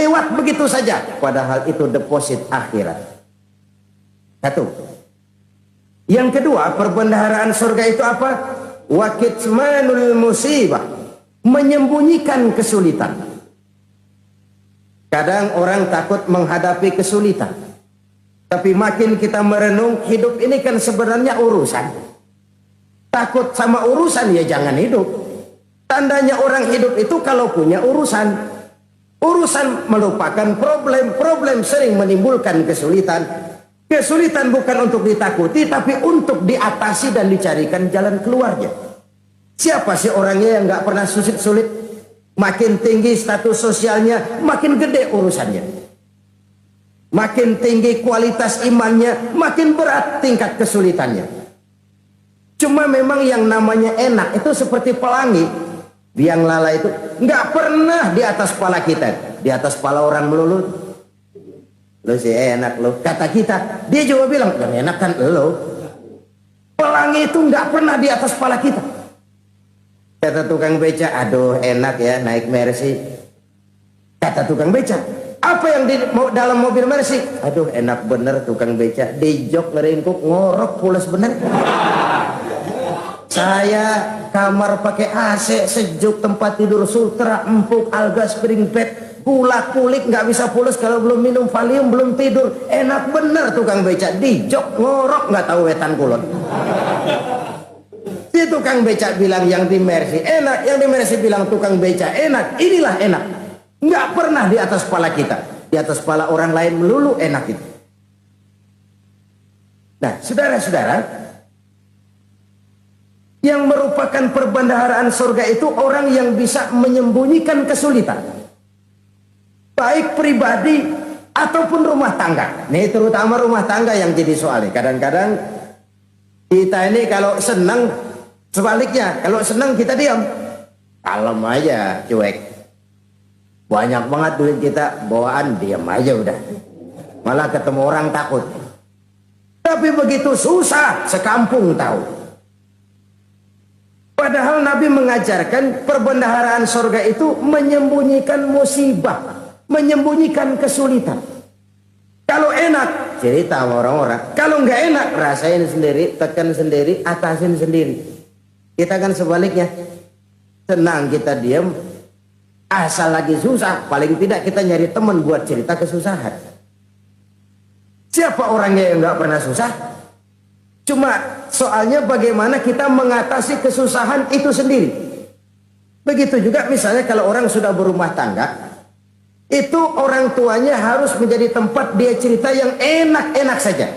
lewat begitu saja, padahal itu deposit akhirat. Satu. Yang kedua, perbendaharaan surga itu apa? Wa kitmanul musibah, menyembunyikan kesulitan. Kadang orang takut menghadapi kesulitan, tapi makin kita merenung, hidup ini kan sebenarnya urusan. Takut sama urusan, ya jangan hidup. Tandanya orang hidup itu kalau punya urusan. Urusan melupakan problem. Problem sering menimbulkan kesulitan. Kesulitan bukan untuk ditakuti, tapi untuk diatasi dan dicarikan jalan keluarnya. Siapa sih orangnya yang nggak pernah sulit-sulit? Makin tinggi status sosialnya, makin gede urusannya. Makin tinggi kualitas imannya, makin berat tingkat kesulitannya. Cuma memang yang namanya enak itu seperti pelangi. Biang lala itu nggak pernah di atas kepala kita, di atas kepala orang melulu. Lo sih enak lo, kata kita. Dia juga bilang yang enak kan lo. Pelangi itu nggak pernah di atas kepala kita. Kata tukang beca, aduh enak ya naik Mercy. Kata tukang beca, apa yang di dalam mobil Mercy? Aduh enak bener tukang beca, di jok ngeringkuk ngorok pulas bener. Saya kamar pakai AC sejuk, tempat tidur sutra empuk, alga spring bed, gula kulik nggak bisa pulas kalau belum minum Valium, belum tidur. Enak bener tukang beca, di jok ngorok nggak tahu wetan kulon. Si tukang beca bilang yang di Mercy enak, yang di Mercy bilang tukang beca enak. Inilah enak, nggak pernah di atas kepala kita, di atas kepala orang lain melulu enak itu. Nah saudara-saudara, yang merupakan perbendaharaan surga itu orang yang bisa menyembunyikan kesulitan, baik pribadi ataupun rumah tangga. Nih terutama rumah tangga yang jadi soalnya. Kadang-kadang kita ini kalau senang, sebaliknya kalau senang kita diam, kalem aja, cuek. Banyak banget duit kita bawaan, diam aja udah. Malah ketemu orang takut. Tapi begitu susah, sekampung tahu. Padahal Nabi mengajarkan perbendaharaan surga itu menyembunyikan musibah, menyembunyikan kesulitan. Kalau enak, cerita sama orang-orang. Kalau nggak enak, rasain sendiri, tekan sendiri, atasin sendiri. Kita kan sebaliknya. Senang kita diam, asal lagi susah, paling tidak kita nyari teman buat cerita kesusahan. Siapa orangnya yang nggak pernah susah? Cuma soalnya bagaimana kita mengatasi kesusahan itu sendiri. Begitu juga misalnya kalau orang sudah berumah tangga, itu orang tuanya harus menjadi tempat dia cerita yang enak-enak saja.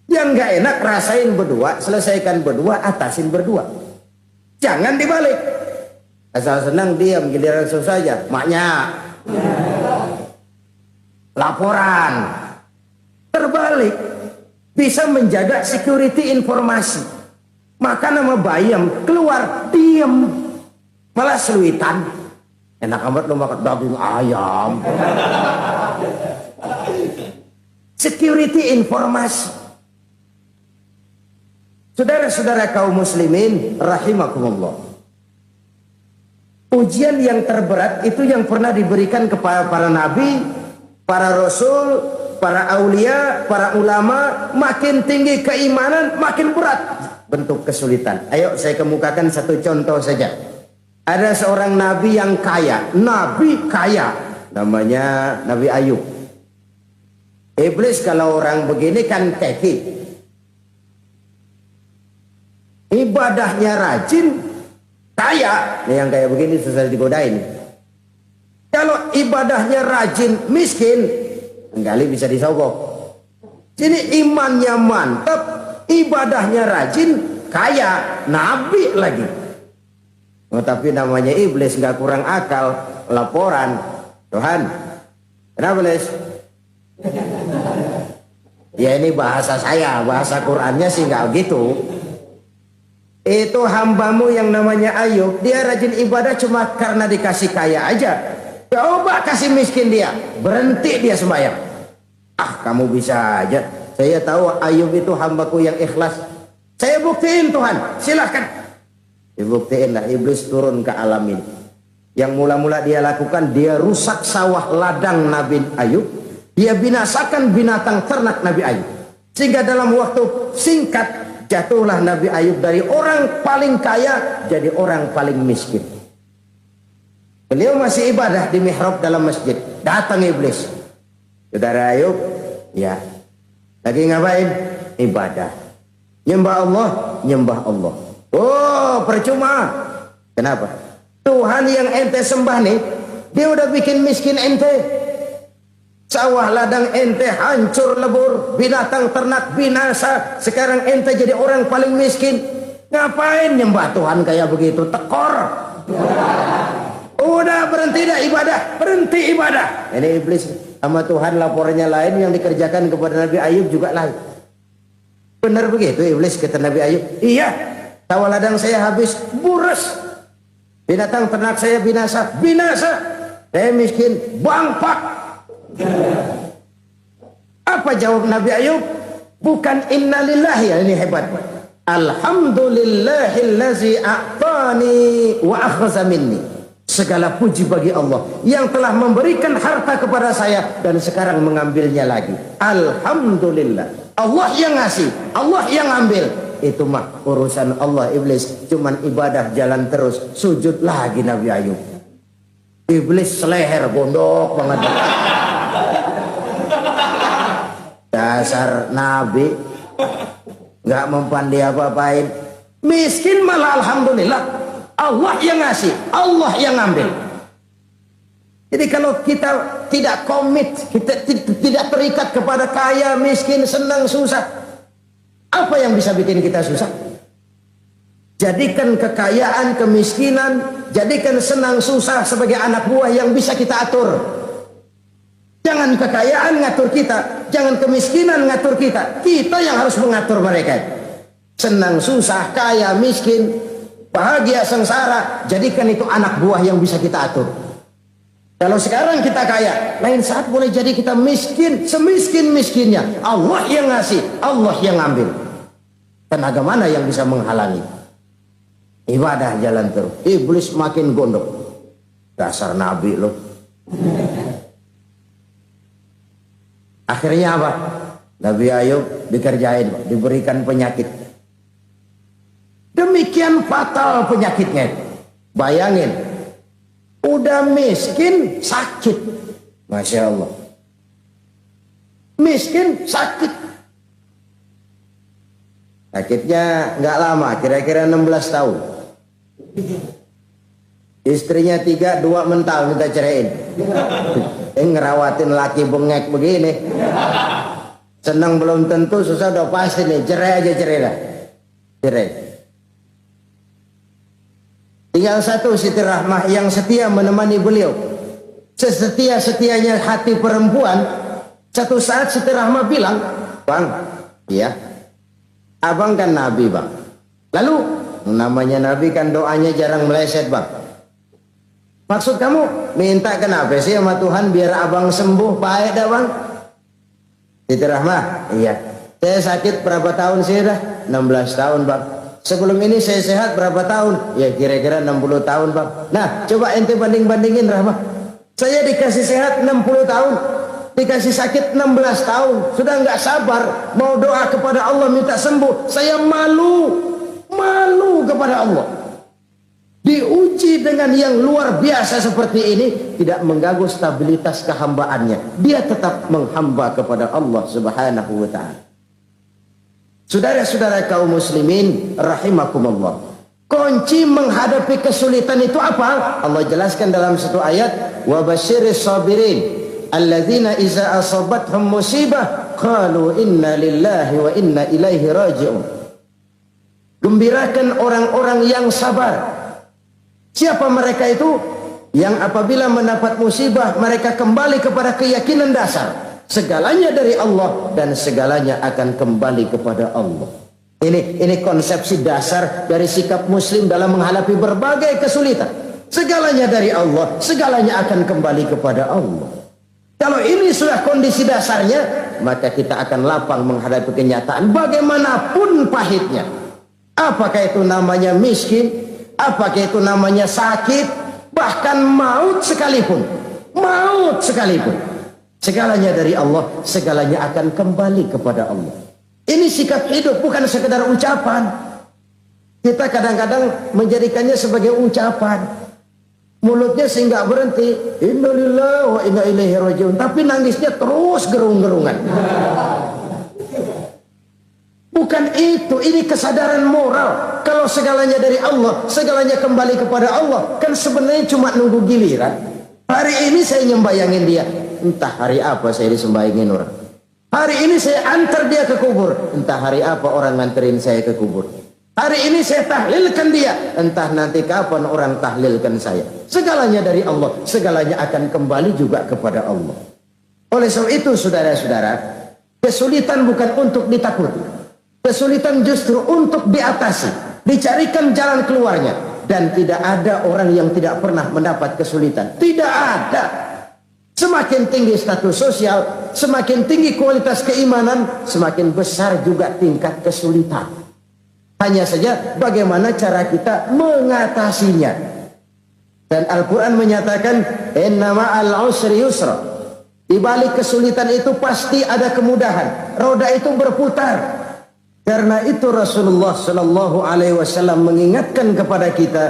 Yang nggak enak rasain berdua, selesaikan berdua, atasin berdua. Jangan dibalik. Asal senang diam, giliran susah aja. Maknya laporan. Terbalik. Bisa menjaga security informasi. Maka nama bayam keluar diam, malah seluitan. Enak amat lo makan daging ayam. Security informasi. Saudara-saudara kaum muslimin rahimakumullah. Ujian yang terberat itu yang pernah diberikan kepada para nabi, para rasul, para aulia, para ulama. Makin tinggi keimanan, makin berat bentuk kesulitan. Ayo saya kemukakan satu contoh saja. Ada seorang nabi yang kaya, nabi kaya, namanya Nabi Ayub. Iblis kalau orang begini kan keki, ibadahnya rajin, kaya. Nih yang kayak begini susah digodain. Kalau ibadahnya rajin, miskin, kali bisa disogok. Sini imannya mantap, ibadahnya rajin, kaya, nabi lagi. Oh, tapi namanya iblis nggak kurang akal. Laporan, Tuhan, kenapa les? Ya ini bahasa saya, bahasa Qurannya sih nggak gitu. Itu hambamu yang namanya Ayub, dia rajin ibadah cuma karena dikasih kaya aja. Coba kasih miskin dia, berhenti dia sembahyang. Ah kamu bisa aja. Saya tahu Ayub itu hambaku yang ikhlas. Saya buktiin Tuhan, silahkan. Dibuktiin lah, iblis turun ke alam ini. Yang mula-mula dia lakukan, dia rusak sawah ladang Nabi Ayub. Dia binasakan binatang ternak Nabi Ayub. Sehingga dalam waktu singkat, jatuhlah Nabi Ayub dari orang paling kaya jadi orang paling miskin. Beliau masih ibadah di mihrab dalam masjid. Datang iblis. Saudara Ayub, ya, lagi ngapain? Ibadah. Nyembah Allah, nyembah Allah. Oh, percuma. Kenapa? Tuhan yang ente sembah nih, dia udah bikin miskin ente. Sawah ladang ente hancur lebur, binatang ternak binasa. Sekarang ente jadi orang paling miskin. Ngapain nyembah Tuhan kayak begitu? Tekor. Udah berhenti dah ibadah, berhenti ibadah. Ini iblis sama Tuhan laporannya lain, yang dikerjakan kepada Nabi Ayub juga lain. Benar begitu iblis kata Nabi Ayub? Iya, sawah ladang saya habis, buras. Binatang ternak saya binasa, binasa. Saya miskin, bangpak. Apa jawab Nabi Ayub? Bukan innalillahi, ya, ini hebat. Alhamdulillahillazi a'tani wa akhza minni. Segala puji bagi Allah yang telah memberikan harta kepada saya dan sekarang mengambilnya lagi. Alhamdulillah. Allah yang ngasih, Allah yang ambil. Itu mah urusan Allah. Iblis cuman ibadah jalan terus, sujud lagi Nabi Ayub. Iblis seleher gondok banget. Dasar Nabi nggak mempan dia apa-apain. Miskin malah alhamdulillah. Allah yang ngasih, Allah yang ngambil. Jadi kalau kita tidak komit, kita tidak terikat kepada kaya, miskin, senang, susah, apa yang bisa bikin kita susah? Jadikan kekayaan, kemiskinan, jadikan senang, susah sebagai anak buah yang bisa kita atur. Jangan kekayaan ngatur kita, jangan kemiskinan ngatur kita. Kita yang harus mengatur mereka. Senang, susah, kaya, miskin, bahagia, sengsara, jadikan itu anak buah yang bisa kita atur. Kalau sekarang kita kaya, lain saat boleh jadi kita miskin, semiskin-miskinnya. Allah yang ngasih, Allah yang ngambil. Tenaga mana yang bisa menghalangi? Ibadah jalan terus. Iblis makin gondok. Dasar Nabi loh. Akhirnya apa? Nabi Ayub dikerjain, diberikan penyakit. Demikian fatal penyakitnya. Bayangin, udah miskin sakit. Masya Allah. Miskin sakit. Sakitnya nggak lama, kira-kira 16 tahun. Istrinya 3, 2 mental minta ceraiin. Ngerawatin laki bengek begini. Senang belum tentu, susah udah pasti nih. Cerai aja, cerai dah. Cerai. Tinggal satu Siti Rahmah yang setia menemani beliau. Sesetia-setianya hati perempuan. Satu saat Siti Rahmah bilang, "Bang, ya, abang kan Nabi, Bang. Lalu, namanya Nabi kan doanya jarang meleset, Bang. Maksud kamu minta kenapa sih sama Tuhan biar abang sembuh, baik dah, Bang?" Siti Rahmah, iya. Saya sakit berapa tahun sih dah? 16 tahun, Bang. Sebelum ini saya sehat berapa tahun? Ya kira-kira 60 tahun, Bang. Nah, coba ente banding-bandingin, Rahmah. Saya dikasih sehat 60 tahun, dikasih sakit 16 tahun. Sudah nggak sabar mau doa kepada Allah minta sembuh. Saya malu kepada Allah. Diuji dengan yang luar biasa seperti ini, tidak mengganggu stabilitas kehambaannya. Dia tetap menghamba kepada Allah Subhanahu wa ta'ala. Saudara-saudara kaum muslimin rahimakumullah. Kunci menghadapi kesulitan itu apa? Allah jelaskan dalam satu ayat, wa basyiris sabirin alladzina iza asabathum musibah qalu inna lillahi wa inna ilaihi raji'un. Gembirakan orang-orang yang sabar. Siapa mereka itu? Yang apabila mendapat musibah mereka kembali kepada keyakinan dasar. Segalanya dari Allah dan segalanya akan kembali kepada Allah. Ini konsepsi dasar dari sikap muslim dalam menghadapi berbagai kesulitan. Segalanya dari Allah, segalanya akan kembali kepada Allah. Kalau ini sudah kondisi dasarnya, maka kita akan lapang menghadapi kenyataan bagaimanapun pahitnya. Apakah itu namanya miskin? Apakah itu namanya sakit? Bahkan maut sekalipun, segalanya dari Allah, segalanya akan kembali kepada Allah. Ini sikap hidup, bukan sekedar ucapan. Kita kadang-kadang menjadikannya sebagai ucapan. Mulutnya sehingga berhenti, innalillahi wa inna ilaihi rajiun, tapi nangisnya terus gerung-gerungan. Bukan itu, ini kesadaran moral. Kalau segalanya dari Allah, segalanya kembali kepada Allah, kan sebenarnya cuma nunggu giliran. Hari ini saya nyembayangin dia, entah hari apa saya disembayangin orang. Hari ini saya antar dia ke kubur, entah hari apa orang nganterin saya ke kubur. Hari ini saya tahlilkan dia, entah nanti kapan orang tahlilkan saya. Segalanya dari Allah, segalanya akan kembali juga kepada Allah. Oleh sebab itu saudara-saudara, kesulitan bukan untuk ditakuti. Kesulitan justru untuk diatasi, dicarikan jalan keluarnya. Dan tidak ada orang yang tidak pernah mendapat kesulitan. Tidak ada. Semakin tinggi status sosial, semakin tinggi kualitas keimanan, semakin besar juga tingkat kesulitan. Hanya saja bagaimana cara kita mengatasinya. Dan Al-Quran menyatakan, inna ma'al usri yusra. Di balik kesulitan itu pasti ada kemudahan. Roda itu berputar. Karena itu Rasulullah Sallallahu Alaihi Wasallam mengingatkan kepada kita,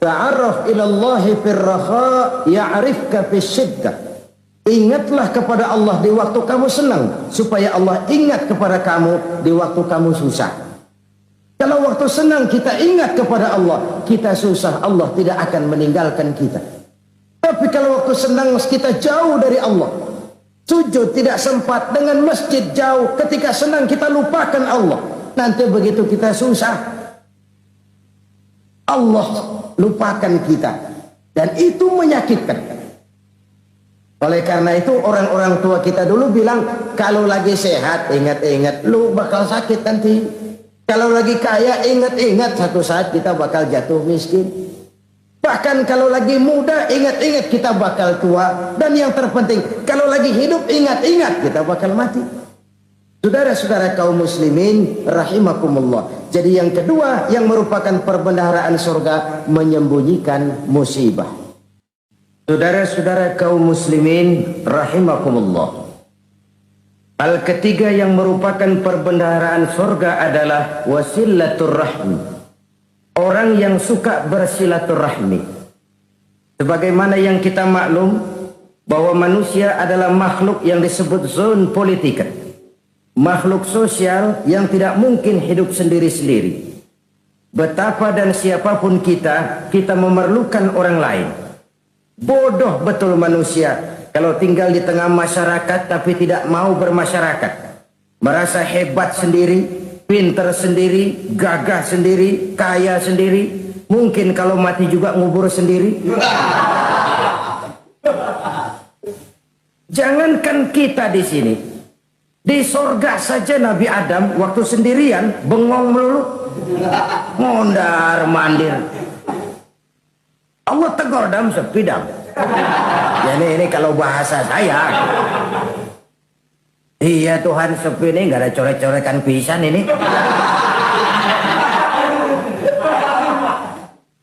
ta'arraf ilallahi firraha ya'rifka fisyiddah. Ingatlah kepada Allah di waktu kamu senang, supaya Allah ingat kepada kamu di waktu kamu susah. Kalau waktu senang kita ingat kepada Allah, kita susah, Allah tidak akan meninggalkan kita. Tapi kalau waktu senang kita jauh dari Allah, sujud tidak sempat, dengan masjid jauh, ketika senang kita lupakan Allah. Nanti begitu kita susah, Allah lupakan kita. Dan itu menyakitkan. Oleh karena itu orang-orang tua kita dulu bilang, kalau lagi sehat ingat-ingat lu bakal sakit nanti. Kalau lagi kaya ingat-ingat satu saat kita bakal jatuh miskin. Bahkan kalau lagi muda ingat-ingat kita bakal tua. Dan yang terpenting, kalau lagi hidup ingat-ingat kita bakal mati. Saudara-saudara kaum muslimin rahimakumullah. Jadi yang kedua yang merupakan perbendaharaan surga, menyembunyikan musibah. Saudara-saudara kaum muslimin rahimakumullah. Hal ketiga yang merupakan perbendaharaan surga adalah wasilatur rahmi. Orang yang suka bersilaturahmi. Sebagaimana yang kita maklum bahwa manusia adalah makhluk yang disebut zon politika. Makhluk sosial yang tidak mungkin hidup sendiri-sendiri. Betapa dan siapapun kita memerlukan orang lain. Bodoh betul manusia kalau tinggal di tengah masyarakat tapi tidak mau bermasyarakat. Merasa hebat sendiri, pinter sendiri, gagah sendiri, kaya sendiri. Mungkin kalau mati juga ngubur sendiri. Jangankan kita di sini, di sorga saja Nabi Adam waktu sendirian bengong melulu, mondar mandir. Allah tegur Adam, sepi Adam. Ya ini kalau bahasa saya. Iya Tuhan, sepi ini nggak ada coret-corekan pisan ini.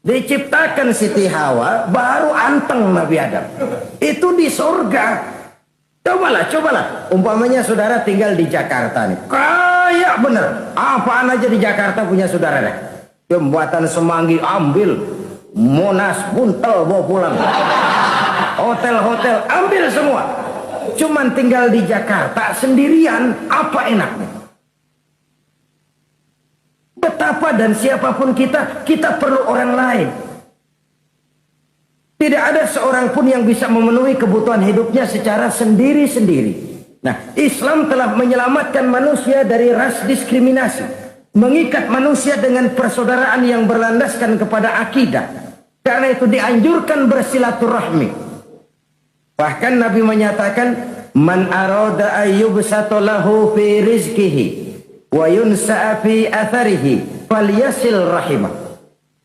Diciptakan Siti Hawa baru anteng Nabi Adam. Itu di sorga. Cobalah. Umpamanya saudara tinggal di Jakarta nih. Kayak bener. Apaan aja di Jakarta punya saudara deh. Jembatan Semanggi ambil. Monas buntel bawa pulang. Hotel-hotel ambil semua. Cuman tinggal di Jakarta sendirian, apa enaknya? Betapa dan siapapun kita perlu orang lain. Tidak ada seorang pun yang bisa memenuhi kebutuhan hidupnya secara sendiri-sendiri. Nah, Islam telah menyelamatkan manusia dari ras diskriminasi, mengikat manusia dengan persaudaraan yang berlandaskan kepada akidah. Karena itu dianjurkan bersilaturahmi. Bahkan Nabi menyatakan, man arada ayyubsata lahu fi rizqihi wa yunsa'a fi atharihi falyasil rahimah.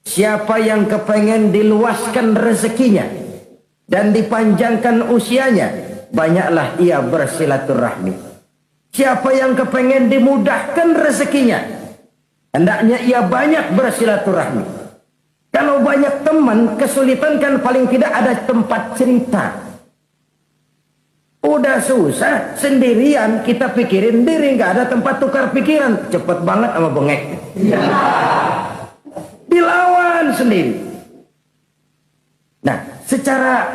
Siapa yang kepengen diluaskan rezekinya dan dipanjangkan usianya, banyaklah ia bersilaturahmi. Siapa yang kepengen dimudahkan rezekinya, hendaknya ia banyak bersilaturahmi. Kalau banyak teman, kesulitan kan paling tidak ada tempat cerita. Udah susah, sendirian kita pikirin diri, nggak ada tempat tukar pikiran. Cepet banget sama bengek. Dilawan sendiri. Nah, secara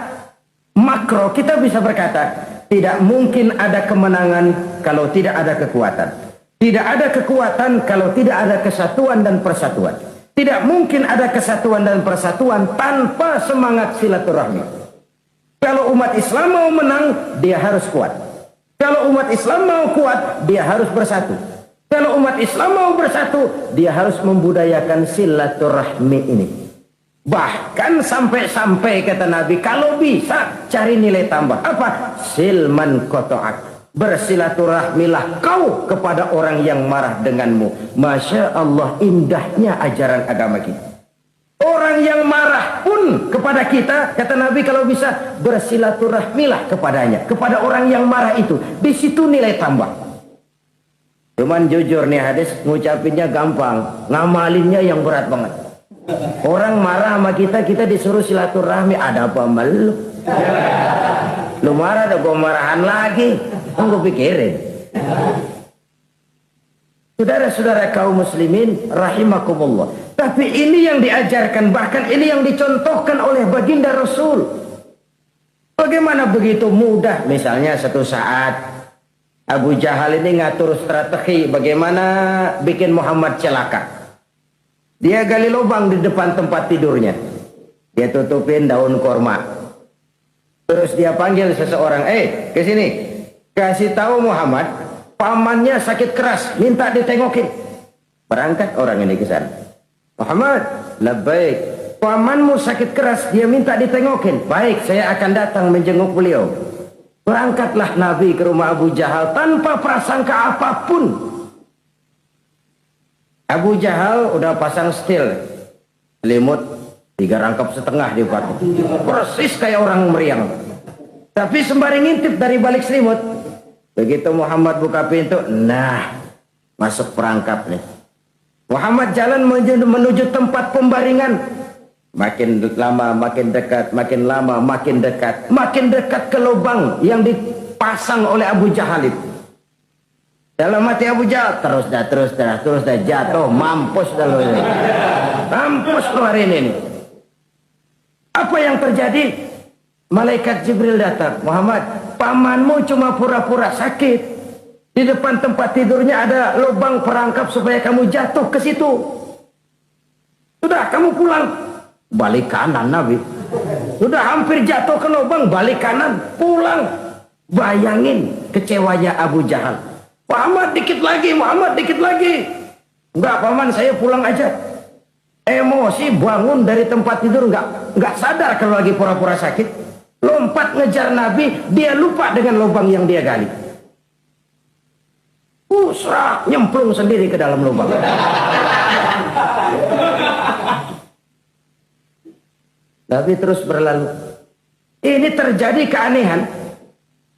makro kita bisa berkata, tidak mungkin ada kemenangan kalau tidak ada kekuatan. Tidak ada kekuatan kalau tidak ada kesatuan dan persatuan. Tidak mungkin ada kesatuan dan persatuan tanpa semangat silaturahmi. Kalau umat Islam mau menang, dia harus kuat. Kalau umat Islam mau kuat, dia harus bersatu. Kalau umat Islam mau bersatu, dia harus membudayakan silaturahmi ini. Bahkan sampai-sampai kata Nabi, kalau bisa cari nilai tambah. Apa? Silman koto'ak. Bersilaturahmilah kau kepada orang yang marah denganmu. Masya Allah, indahnya ajaran agama kita. Orang yang marah pun kepada kita, kata Nabi, kalau bisa bersilaturahmilah kepadanya, kepada orang yang marah itu. Di situ nilai tambah. Cuman jujur nih hadis, ngucapinnya gampang, ngamalinnya yang berat banget. Orang marah sama kita, kita disuruh silaturahmi. Ada apa malu? Lu marah, ada gua marahan lagi. Gue pikirin. Saudara-saudara kaum muslimin rahimakumullah. Tapi ini yang diajarkan, bahkan ini yang dicontohkan oleh baginda Rasul. Bagaimana begitu mudah, misalnya satu saat Abu Jahal ini ngatur strategi bagaimana bikin Muhammad celaka. Dia gali lubang di depan tempat tidurnya. Dia tutupin daun korma. Terus dia panggil seseorang, ke sini. Kasih tahu Muhammad, pamannya sakit keras, minta ditengokin. Berangkat orang ini ke sana. Muhammad, labbaik. Pamanmu sakit keras, dia minta ditengokin. Baik, saya akan datang menjenguk beliau. Berangkatlah Nabi ke rumah Abu Jahal tanpa prasangka apapun. Abu Jahal udah pasang stil, selimut 3 rangkap setengah dipakai. Persis kayak orang meriang. Tapi sembari ngintip dari balik selimut, begitu Muhammad buka pintu, nah, masuk perangkap nih. Muhammad jalan menuju tempat pembaringan. Makin lama makin dekat, makin lama makin dekat. Makin dekat ke lubang yang dipasang oleh Abu Jahal itu. Dalam hati Abu Jahal, terus dah jatuh, mampus dah lo ini. Mampus lo hari ini. Apa yang terjadi? Malaikat Jibril datang. Muhammad, pamanmu cuma pura-pura sakit. Di depan tempat tidurnya ada lubang perangkap supaya kamu jatuh ke situ. Sudah, kamu pulang. Balik kanan Nabi. Sudah hampir jatuh ke lubang, balik kanan, pulang. Bayangin kecewanya Abu Jahal. Muhammad dikit lagi, Muhammad dikit lagi. Enggak, paman, saya pulang aja. Emosi bangun dari tempat tidur, enggak sadar kalau lagi pura-pura sakit. Lompat ngejar Nabi, dia lupa dengan lubang yang dia gali. Serak, nyemplung sendiri ke dalam lubang. Nabi terus berlalu. Ini terjadi keanehan.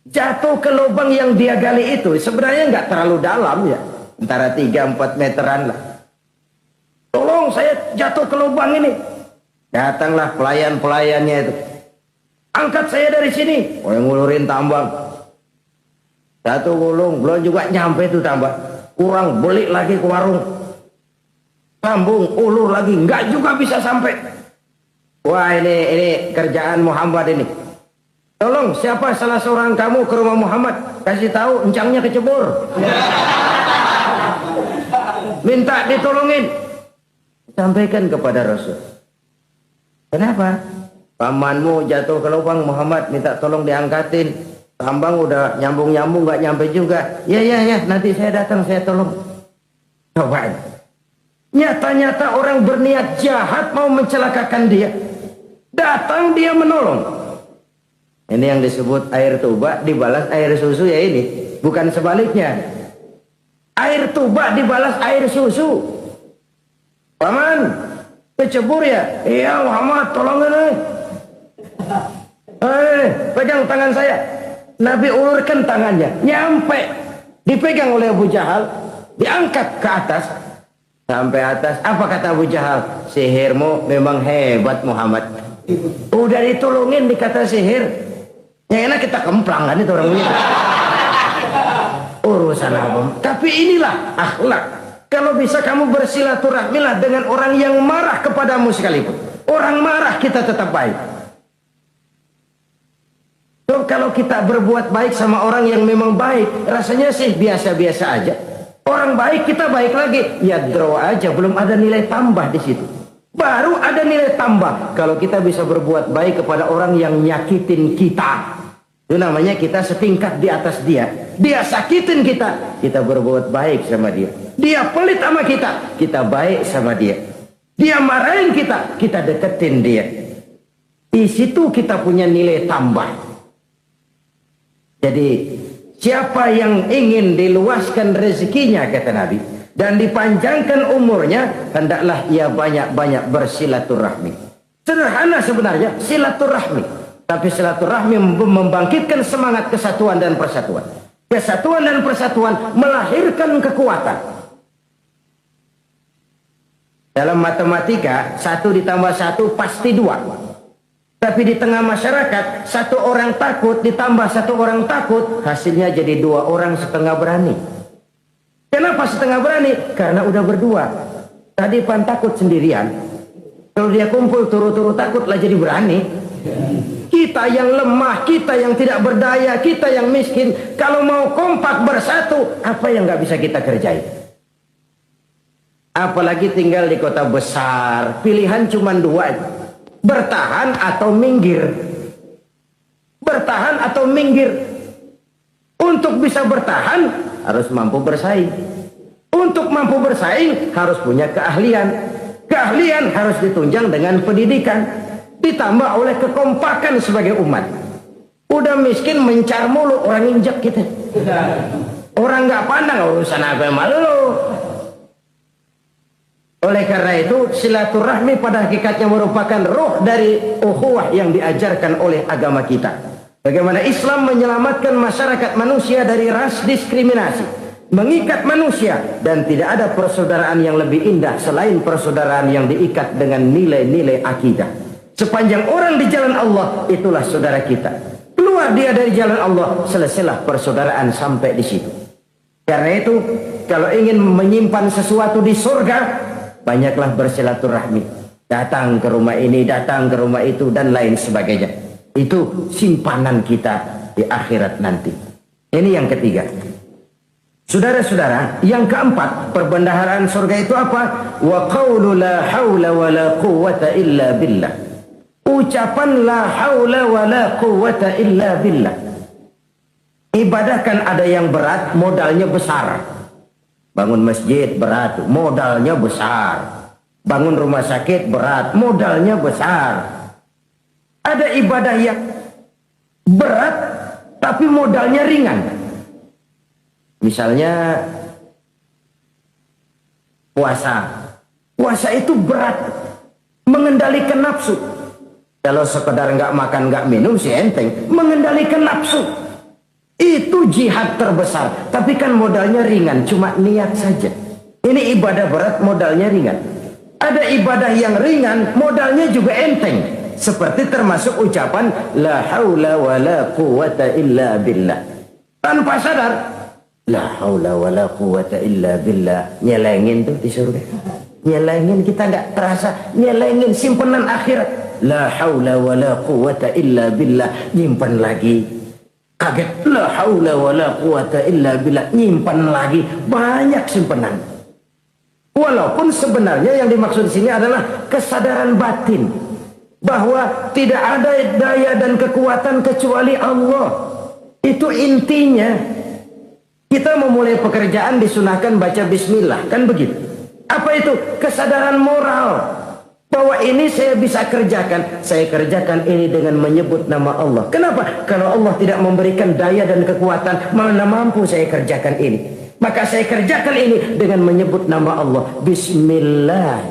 Jatuh ke lubang yang dia gali itu sebenarnya nggak terlalu dalam ya, antara 3-4 meteran lah. Tolong, saya jatuh ke lubang ini. Datanglah pelayan-pelayannya itu. Angkat saya dari sini. Oh, yang ngulurin tambang. Satu gulung, belum juga nyampe itu tambang. Kurang, beli lagi ke warung. Sambung, ulur lagi, nggak juga bisa sampai. Wah, ini kerjaan Muhammad ini. Tolong, siapa salah seorang kamu ke rumah Muhammad, kasih tahu encangnya kecebur. Minta ditolongin. Sampaikan kepada Rasul. Kenapa? Pamanmu jatuh ke lubang, Muhammad minta tolong diangkatin. Tambang udah nyambung-nyambung nggak nyampe juga. Ya, nanti saya datang, saya tolong. Cobain. Nyata-nyata orang berniat jahat mau mencelakakan dia. Datang dia menolong. Ini yang disebut air tuba dibalas air susu ya ini. Bukan sebaliknya. Air tuba dibalas air susu. Paman, kecebur ya? Iya Muhammad, tolongin nih. Pegang tangan saya. Nabi ulurkan tangannya. Nyampe. Dipegang oleh Abu Jahal. Diangkat ke atas. Sampai atas. Apa kata Abu Jahal? Sihirmu memang hebat Muhammad. Udah ditolongin dikata sihir. Yang enak kita kemplang kan itu orang ini. Urusan apa? Tapi inilah akhlak. Kalau bisa kamu bersilaturahmilah dengan orang yang marah kepadamu sekalipun. Orang marah kita tetap baik. So, kalau kita berbuat baik sama orang yang memang baik, rasanya sih biasa-biasa aja. Orang baik kita baik lagi, ya draw aja, belum ada nilai tambah di situ. Baru ada nilai tambah kalau kita bisa berbuat baik kepada orang yang nyakitin kita. Itu namanya kita setingkat di atas dia. Dia sakitin kita, kita berbuat baik sama dia. Dia pelit sama kita, kita baik sama dia. Dia marahin kita, kita deketin dia. Di situ kita punya nilai tambah. Jadi siapa yang ingin diluaskan rezekinya, kata Nabi, dan dipanjangkan umurnya, hendaklah ia banyak-banyak bersilaturahmi. Sederhana sebenarnya silaturahmi, tapi silaturahmi membangkitkan semangat kesatuan dan persatuan. Kesatuan dan persatuan melahirkan kekuatan. Dalam matematika 1 ditambah 1 pasti 2. Tapi di tengah masyarakat 1 orang takut ditambah 1 orang takut, hasilnya jadi 2 orang setengah berani. Kenapa setengah berani? Karena udah berdua. Tadi pan takut sendirian. Kalau dia kumpul turu-turu takutlah jadi berani. Kita yang lemah, kita yang tidak berdaya, kita yang miskin, kalau mau kompak bersatu, apa yang nggak bisa kita kerjain? Apalagi tinggal di kota besar, pilihan cuma 2. Bertahan atau minggir. Bertahan atau minggir. Untuk bisa bertahan harus mampu bersaing. Untuk mampu bersaing harus punya keahlian. Keahlian harus ditunjang dengan pendidikan, ditambah oleh kekompakan sebagai umat. Udah miskin mencar mulu, orang injak kita. Orang nggak pandang urusan apa malu. Oleh karena itu silaturahmi pada hakikatnya merupakan roh dari ukhuwah yang diajarkan oleh agama kita. Bagaimana Islam menyelamatkan masyarakat manusia dari ras diskriminasi, mengikat manusia, dan tidak ada persaudaraan yang lebih indah selain persaudaraan yang diikat dengan nilai-nilai akidah. Sepanjang orang di jalan Allah, itulah saudara kita. Keluar dia dari jalan Allah, selesailah persaudaraan sampai di situ. Karena itu, kalau ingin menyimpan sesuatu di surga, banyaklah bersilaturahmi. Datang ke rumah ini, datang ke rumah itu, dan lain sebagainya. Itu simpanan kita di akhirat nanti. Ini yang ketiga. Saudara-saudara, yang keempat, perbendaharaan surga itu apa? Wa qawlu la hawla wa la quwwata illa billah. Ucapan la hawla wa la quwwata illa billah. Ibadah kan ada yang berat, modalnya besar. Bangun masjid berat, modalnya besar. Bangun rumah sakit berat, modalnya besar. Ada ibadah yang berat, tapi modalnya ringan. Misalnya puasa. Puasa itu berat, mengendalikan nafsu. Kalau sekedar nggak makan nggak minum sih enteng, mengendalikan nafsu itu jihad terbesar. Tapi kan modalnya ringan, cuma niat saja. Ini ibadah berat, modalnya ringan. Ada ibadah yang ringan, modalnya juga enteng. Seperti termasuk ucapan la haula wa la quwwata illa billah. Tanpa sadar, la haula wa la quwwata illa billah. Nyelengin tuh di surga. Nyelengin, kita nggak terasa. Nyelengin simpenan akhirat. La haula wa la quwwata illa billah. Nyimpan lagi. Kaget, la haula wa la quwwata illa billah. Nyimpan lagi. Banyak simpenan. Walaupun sebenarnya yang dimaksud di sini adalah kesadaran batin. Bahwa tidak ada daya dan kekuatan kecuali Allah. Itu intinya. Kita memulai pekerjaan disunahkan baca bismillah. Kan begitu. Apa itu? Kesadaran moral. Bahwa ini saya bisa kerjakan. Saya kerjakan ini dengan menyebut nama Allah. Kenapa? Kalau Allah tidak memberikan daya dan kekuatan, mana mampu saya kerjakan ini. Maka saya kerjakan ini dengan menyebut nama Allah. Bismillah.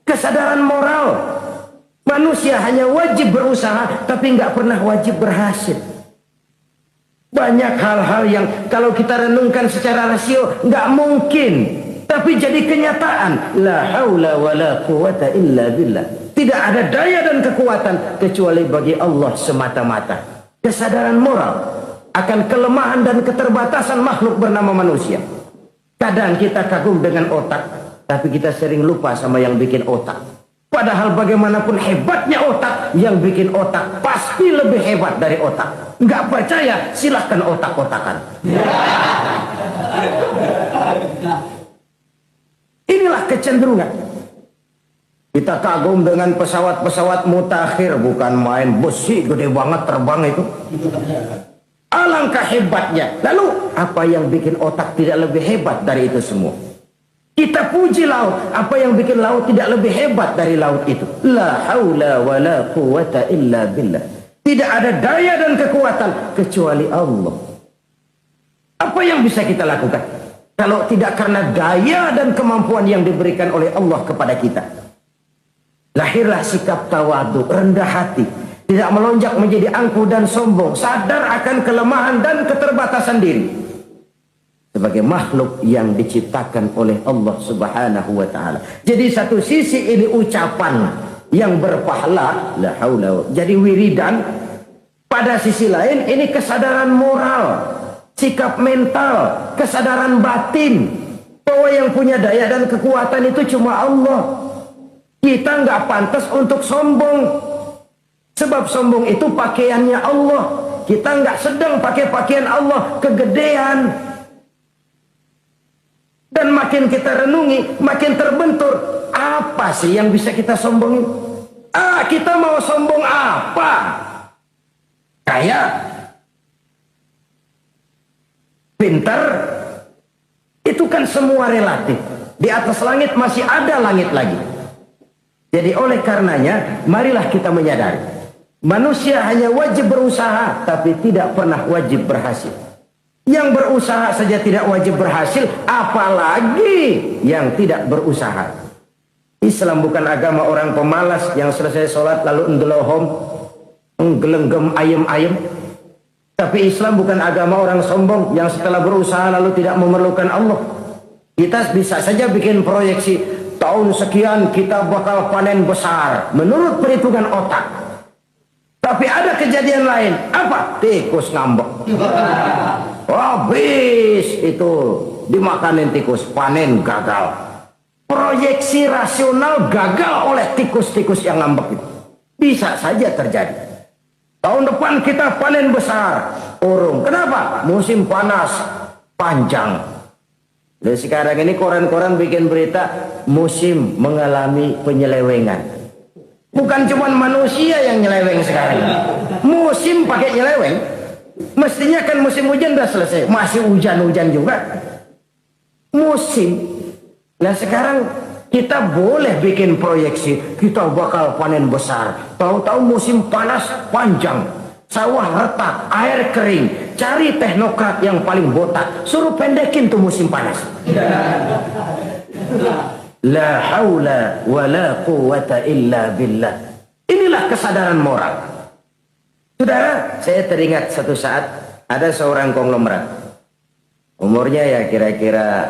Kesadaran moral. Manusia hanya wajib berusaha, tapi nggak pernah wajib berhasil. Banyak hal-hal yang kalau kita renungkan secara rasio nggak mungkin. Tapi jadi kenyataan, la haula wala quwata illa billah. Tidak ada daya dan kekuatan kecuali bagi Allah semata-mata. Kesadaran moral akan kelemahan dan keterbatasan makhluk bernama manusia. Kadang kita kagum dengan otak, tapi kita sering lupa sama yang bikin otak. Padahal bagaimanapun hebatnya otak, yang bikin otak pasti lebih hebat dari otak. Nggak percaya, silahkan otak-otakan. Inilah kecenderungan. Kita kagum dengan pesawat-pesawat mutakhir, bukan main, besi gede banget terbang itu. Alangkah hebatnya. Lalu apa yang bikin otak tidak lebih hebat dari itu semua? Kita puji laut. Apa yang bikin laut tidak lebih hebat dari laut itu? La haula wala quwata illa billah. Tidak ada daya dan kekuatan kecuali Allah. Apa yang bisa kita lakukan kalau tidak karena daya dan kemampuan yang diberikan oleh Allah kepada kita? Lahirlah sikap tawadu, rendah hati, tidak melonjak menjadi angkuh dan sombong, sadar akan kelemahan dan keterbatasan diri. Sebagai makhluk yang diciptakan oleh Allah Subhanahu wa ta'ala. Jadi satu sisi ini ucapan yang berpahala, la haula, jadi wiridan. Pada sisi lain ini kesadaran moral, sikap mental, kesadaran batin, bahwa yang punya daya dan kekuatan itu cuma Allah. Kita nggak pantas untuk sombong, sebab sombong itu pakaiannya Allah. Kita nggak sedang pakai pakaian Allah, kegedean. Dan makin kita renungi, makin terbentur. Apa sih yang bisa kita sombongin? Kita mau sombong apa? Kaya, pintar, itu kan semua relatif. Di atas langit masih ada langit lagi. Jadi oleh karenanya, marilah kita menyadari, manusia hanya wajib berusaha, tapi tidak pernah wajib berhasil. Yang berusaha saja tidak wajib berhasil, apalagi yang tidak berusaha. Islam bukan agama orang pemalas yang selesai sholat lalu endelohom, nggelenggem ayem-ayem. Tapi Islam bukan agama orang sombong yang setelah berusaha lalu tidak memerlukan Allah. Kita bisa saja bikin proyeksi, tahun sekian kita bakal panen besar menurut perhitungan otak. Tapi ada kejadian lain. Apa? Tikus ngambek. Habis itu dimakanin tikus, panen gagal. Proyeksi rasional gagal oleh tikus-tikus yang ngambek itu. Bisa saja terjadi. Tahun depan kita panen besar, urung. Kenapa? Musim panas panjang. Dan sekarang ini koran-koran bikin berita musim mengalami penyelewengan. Bukan cuma manusia yang nyeleweng sekarang. Musim pakai nyeleweng. Mestinya kan musim hujan udah selesai, masih hujan-hujan juga. Musim. Nah sekarang kita boleh bikin proyeksi, kita bakal panen besar. Tahu-tahu musim panas panjang, sawah retak, air kering. Cari teknokrat yang paling botak, suruh pendekin tuh musim panas. La haula wala quwata illa billah. Inilah kesadaran moral. Saudara, saya teringat satu saat ada seorang konglomerat. Umurnya ya kira-kira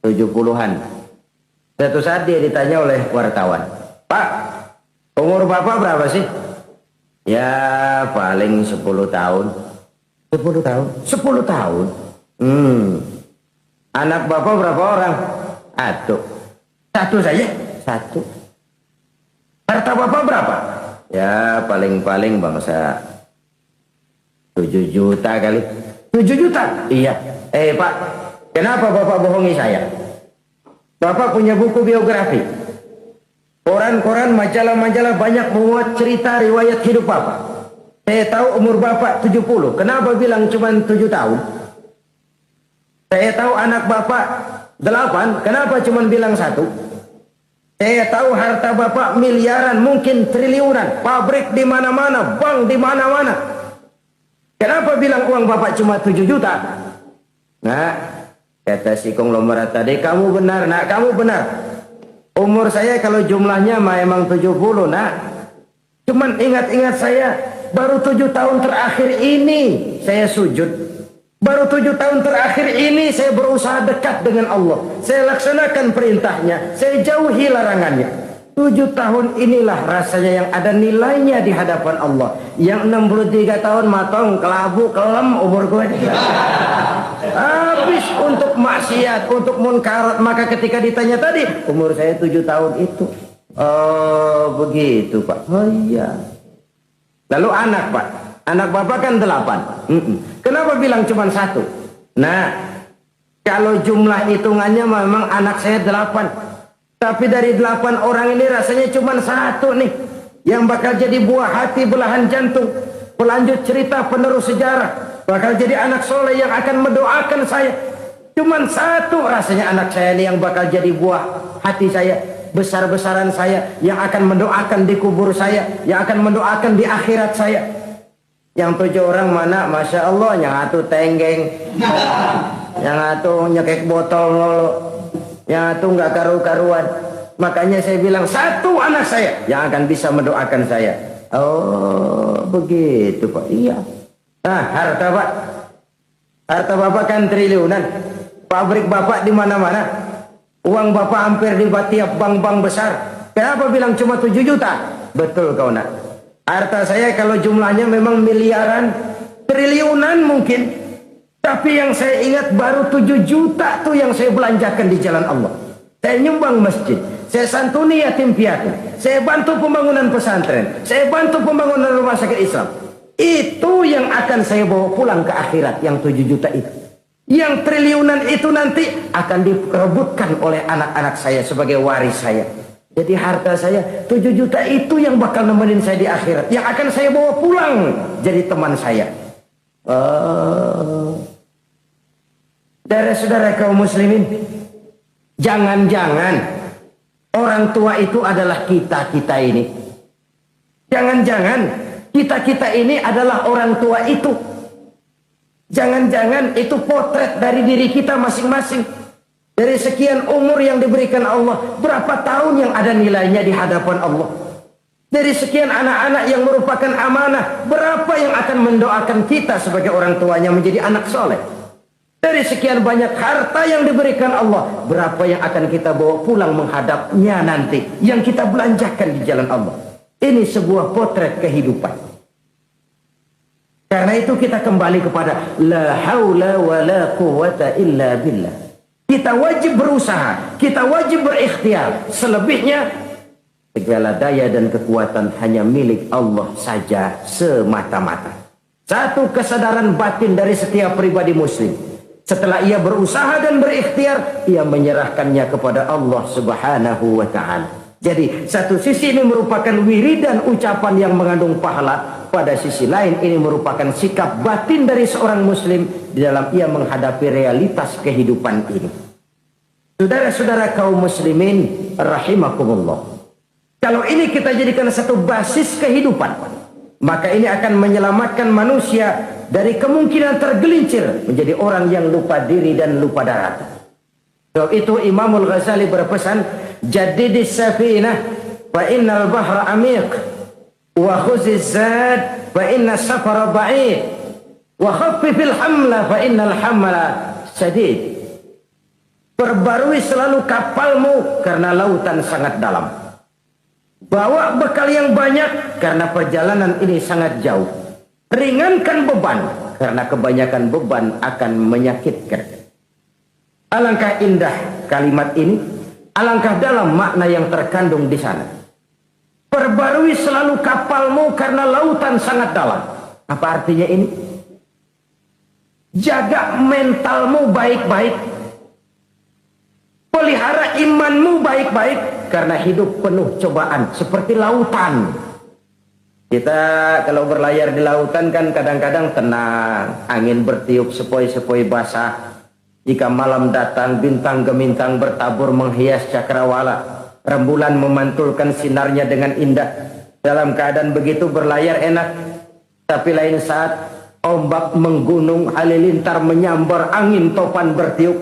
70-an. Satu saat dia ditanya oleh wartawan, "Pak, umur Bapak berapa sih?" "Ya paling 10 tahun." 10 tahun? 10 tahun? Anak Bapak berapa orang? Satu saja? Satu. Harta Bapak berapa? Ya paling-paling bangsa 7 juta kali. 7 juta? Iya. Pak, kenapa Bapak bohongi saya? Bapak punya buku biografi. Koran-koran, majalah-majalah banyak memuat cerita riwayat hidup Bapak. Saya tahu umur Bapak 70. Kenapa bilang cuma 7 tahun? Saya tahu anak Bapak 8. Kenapa cuma bilang 1? Saya tahu harta Bapak miliaran, mungkin triliunan. Pabrik di mana-mana, bank di mana-mana. Kenapa bilang uang Bapak cuma 7 juta? Nah, kata si konglomerat tadi, kamu benar nak, kamu benar. Umur saya kalau jumlahnya emang 70 nak. Cuman ingat-ingat saya, baru 7 tahun terakhir ini saya sujud. Baru 7 tahun terakhir ini saya berusaha dekat dengan Allah. Saya laksanakan perintahnya, saya jauhi larangannya. 7 tahun inilah rasanya yang ada nilainya di hadapan Allah. Yang 63 tahun matong, kelabu, kelem umur gue. Habis untuk maksiat, untuk munkarat. Maka ketika ditanya tadi, umur saya 7 tahun itu. Oh begitu Pak. Oh iya. Lalu anak Pak. Anak bapak kan 8. Kenapa bilang cuma 1? Nah, kalau jumlah hitungannya memang anak saya 8. Tapi dari 8 orang ini rasanya cuma 1 nih. Yang bakal jadi buah hati, belahan jantung. Pelanjut cerita, penerus sejarah. Bakal jadi anak soleh yang akan mendoakan saya. Cuma 1 rasanya anak saya ini yang bakal jadi buah hati saya. Besar-besaran saya. Yang akan mendoakan di kubur saya. Yang akan mendoakan di akhirat saya. Yang 7 orang mana? Masya Allah, yang 1 tenggeng, yang 1 nyekek botol mulu, yang 1 nggak karu-karuan. Makanya saya bilang 1 anak saya yang akan bisa mendoakan saya. Oh begitu Pak. Iya. Nah harta Pak, harta Bapak kan triliunan. Pabrik Bapak di mana-mana. Uang Bapak hampir di tiap bank-bank besar. Kenapa bilang cuma 7 juta? Betul kau nak. Harta saya kalau jumlahnya memang miliaran, triliunan mungkin. Tapi yang saya ingat baru 7 juta tuh yang saya belanjakan di jalan Allah. Saya nyumbang masjid, saya santuni yatim piatu, saya bantu pembangunan pesantren, saya bantu pembangunan rumah sakit Islam. Itu yang akan saya bawa pulang ke akhirat, yang 7 juta itu. Yang triliunan itu nanti akan diperebutkan oleh anak-anak saya sebagai waris saya. Jadi harta saya 7 juta itu yang bakal nemenin saya di akhirat. Yang akan saya bawa pulang jadi teman saya. Saudara-saudara kaum muslimin, jangan-jangan orang tua itu adalah kita-kita ini. Jangan-jangan kita-kita ini adalah orang tua itu. Jangan-jangan itu potret dari diri kita masing-masing. Dari sekian umur yang diberikan Allah, berapa tahun yang ada nilainya di hadapan Allah? Dari sekian anak-anak yang merupakan amanah, berapa yang akan mendoakan kita sebagai orang tuanya menjadi anak soleh? Dari sekian banyak harta yang diberikan Allah, berapa yang akan kita bawa pulang menghadapnya nanti, yang kita belanjakan di jalan Allah? Ini sebuah potret kehidupan. Karena itu kita kembali kepada la haula wa la quwwata illa billah. Kita wajib berusaha, kita wajib berikhtiar. Selebihnya, segala daya dan kekuatan hanya milik Allah saja semata-mata. Satu kesadaran batin dari setiap pribadi muslim. Setelah ia berusaha dan berikhtiar, ia menyerahkannya kepada Allah Subhanahu wa ta'ala. Jadi, satu sisi ini merupakan wiridan ucapan yang mengandung pahala. Pada sisi lain, ini merupakan sikap batin dari seorang muslim di dalam ia menghadapi realitas kehidupan ini. Saudara-saudara kaum muslimin rahimakumullah. Kalau ini kita jadikan satu basis kehidupan, maka ini akan menyelamatkan manusia dari kemungkinan tergelincir menjadi orang yang lupa diri dan lupa darat. Sebab itu Imamul Ghazali berpesan, "Jaddidis safinah fa innal bahra amiq. Wa khuziz zad fa inna safara ba'id wa khaffifil hamla fa innal hamla sadid." Perbarui selalu kapalmu karena lautan sangat dalam. Bawa bekal yang banyak karena perjalanan ini sangat jauh. Ringankan beban karena kebanyakan beban akan menyakitkan. Alangkah indah kalimat ini, alangkah dalam makna yang terkandung di sana. Perbarui selalu kapalmu karena lautan sangat dalam. Apa artinya ini? Jaga mentalmu baik-baik. Pelihara imanmu baik-baik. Karena hidup penuh cobaan. Seperti lautan. Kita kalau berlayar di lautan kan kadang-kadang tenang. Angin bertiup sepoi-sepoi basah. Jika malam datang bintang gemintang bertabur menghias cakrawala. Rembulan memantulkan sinarnya dengan indah. Dalam keadaan begitu berlayar enak. Tapi lain saat ombak menggunung, halilintar menyambar, angin topan bertiup.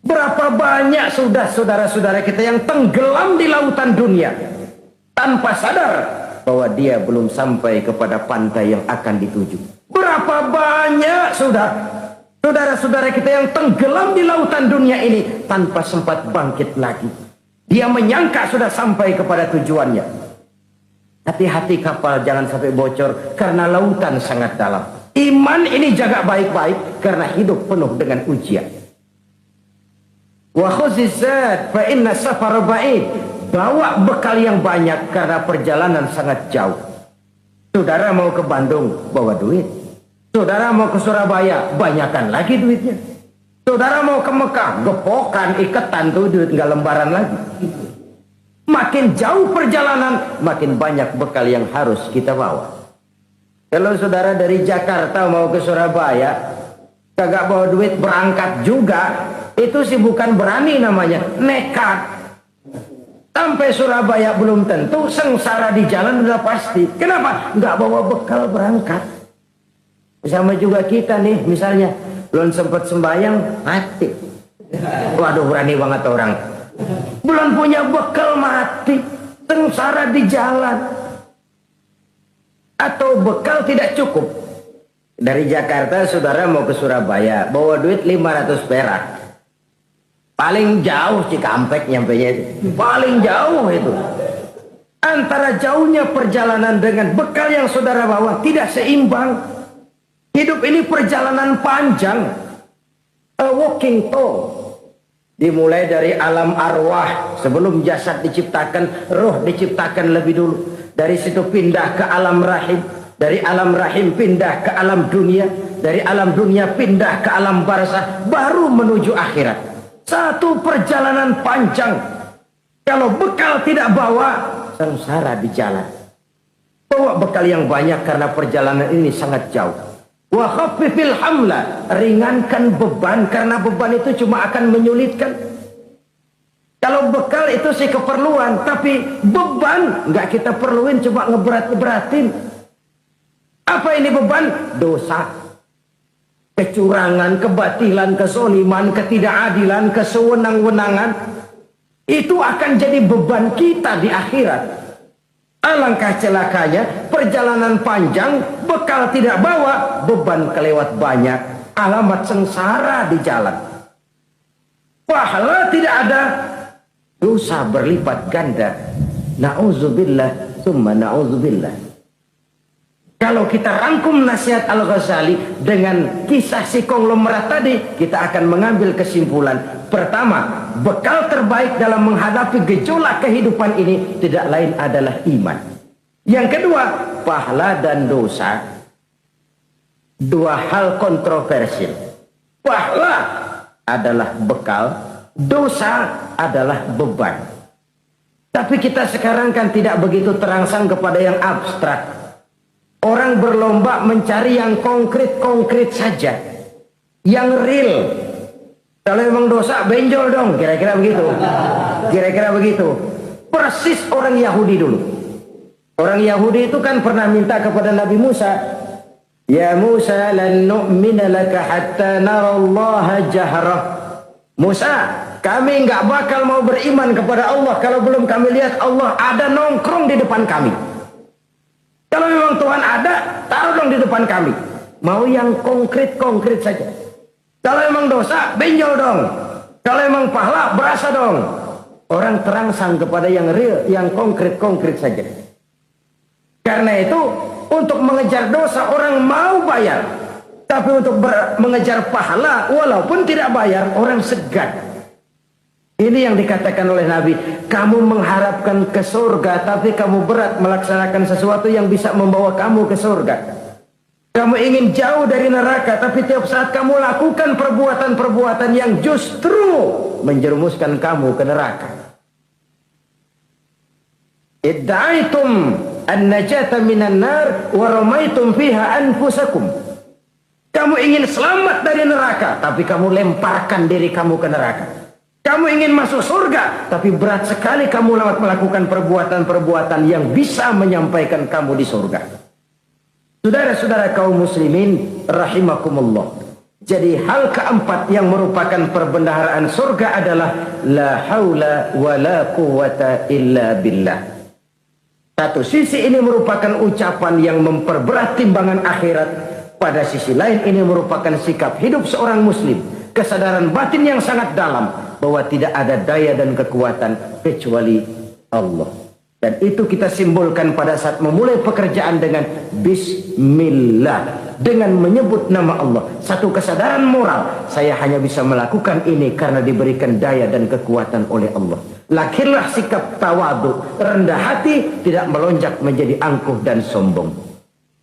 Berapa banyak sudah saudara-saudara kita yang tenggelam di lautan dunia tanpa sadar bahwa dia belum sampai kepada pantai yang akan dituju. Berapa banyak sudah Saudara-saudara kita yang tenggelam di lautan dunia ini tanpa sempat bangkit lagi. Dia menyangka sudah sampai kepada tujuannya. Hati-hati kapal jangan sampai bocor karena lautan sangat dalam. Iman ini jaga baik-baik karena hidup penuh dengan ujian. Wa khuzizat fa inna safar ba'id. Bawa bekal yang banyak karena perjalanan sangat jauh. Saudara mau ke Bandung, bawa duit. Saudara mau ke Surabaya, banyakan lagi duitnya. Saudara mau ke Mekah, gepokan, iketan tuh duit nggak lembaran lagi. Makin jauh perjalanan, makin banyak bekal yang harus kita bawa. Kalau saudara dari Jakarta mau ke Surabaya, kagak bawa duit berangkat juga, itu sih bukan berani namanya, nekat. Sampai Surabaya belum tentu, sengsara di jalan udah pasti. Kenapa? Nggak bawa bekal berangkat. Sama juga kita nih, misalnya belum sempat sembahyang, mati. Waduh, berani banget orang. Belum punya bekal, mati. Sengsara di jalan. Atau bekal tidak cukup. Dari Jakarta saudara mau ke Surabaya, bawa duit 500 perak. Paling jauh Cikampek nyampenya itu. Paling jauh itu. Antara jauhnya perjalanan dengan bekal yang saudara bawa tidak seimbang. Hidup ini perjalanan panjang. A walking tour. Dimulai dari alam arwah. Sebelum jasad diciptakan, roh diciptakan lebih dulu. Dari situ pindah ke alam rahim. Dari alam rahim pindah ke alam dunia. Dari alam dunia pindah ke alam barzakh. Baru menuju akhirat. Satu perjalanan panjang. Kalau bekal tidak bawa, sengsara di jalan. Bawa bekal yang banyak karena perjalanan ini sangat jauh. Wa khaffifil hamla, ringankan beban karena beban itu cuma akan menyulitkan. Kalau bekal itu sih keperluan, tapi beban nggak kita perluin, cuma ngeberat-beratin. Apa ini beban? Dosa, kecurangan, kebatilan, kesoliman, ketidakadilan, kesewenang-wenangan. Itu akan jadi beban kita di akhirat. Alangkah celakanya, perjalanan panjang, bekal tidak bawa, beban kelewat banyak, alamat sengsara di jalan. Pahala tidak ada, dosa berlipat ganda. Na'udzubillah, summa na'udzubillah. Kalau kita rangkum nasihat Al-Ghazali dengan kisah si konglomerat tadi, kita akan mengambil kesimpulan. Pertama, bekal terbaik dalam menghadapi gejolak kehidupan ini tidak lain adalah iman. Yang kedua, pahala dan dosa. Dua hal kontroversial. Pahala adalah bekal, dosa adalah beban. Tapi kita sekarang kan tidak begitu terangsang kepada yang abstrak. Orang berlomba mencari yang konkret-konkret saja. Yang real. Kalau memang dosa, benjol dong. Kira-kira begitu. Kira-kira begitu. Persis orang Yahudi dulu. Orang Yahudi itu kan pernah minta kepada Nabi Musa. Ya Musa, lan nu'mina laka hatta narallaha jahrah. Musa, kami nggak bakal mau beriman kepada Allah kalau belum kami lihat Allah ada nongkrong di depan kami. Kalau memang Tuhan ada, taruh dong di depan kami. Mau yang konkret-konkret saja. Kalau memang dosa, benjol dong. Kalau memang pahala, berasa dong. Orang terangsang kepada yang real, yang konkret-konkret saja. Karena itu, untuk mengejar dosa, orang mau bayar. Tapi untuk mengejar pahala, walaupun tidak bayar, orang segan. Ini yang dikatakan oleh Nabi, kamu mengharapkan ke surga, tapi kamu berat melaksanakan sesuatu yang bisa membawa kamu ke surga. Kamu ingin jauh dari neraka, tapi tiap saat kamu lakukan perbuatan-perbuatan yang justru menjerumuskan kamu ke neraka. Idda'aitum an-najata minan nar wa ramaitum fiha anfusakum. Kamu ingin selamat dari neraka, tapi kamu lemparkan diri kamu ke neraka. Kamu ingin masuk surga, tapi berat sekali kamu melakukan perbuatan-perbuatan yang bisa menyampaikan kamu di surga. Saudara-saudara kaum muslimin rahimakumullah. Jadi hal keempat yang merupakan perbendaharaan surga adalah la haula wa la quwata illa billah. Satu sisi ini merupakan ucapan yang memperberat timbangan akhirat. Pada sisi lain ini merupakan sikap hidup seorang muslim, kesadaran batin yang sangat dalam bahwa tidak ada daya dan kekuatan kecuali Allah. Dan itu kita simbolkan pada saat memulai pekerjaan dengan Bismillah, dengan menyebut nama Allah. Satu kesadaran moral, saya hanya bisa melakukan ini karena diberikan daya dan kekuatan oleh Allah. Lahirlah sikap tawadu, rendah hati, tidak melonjak menjadi angkuh dan sombong.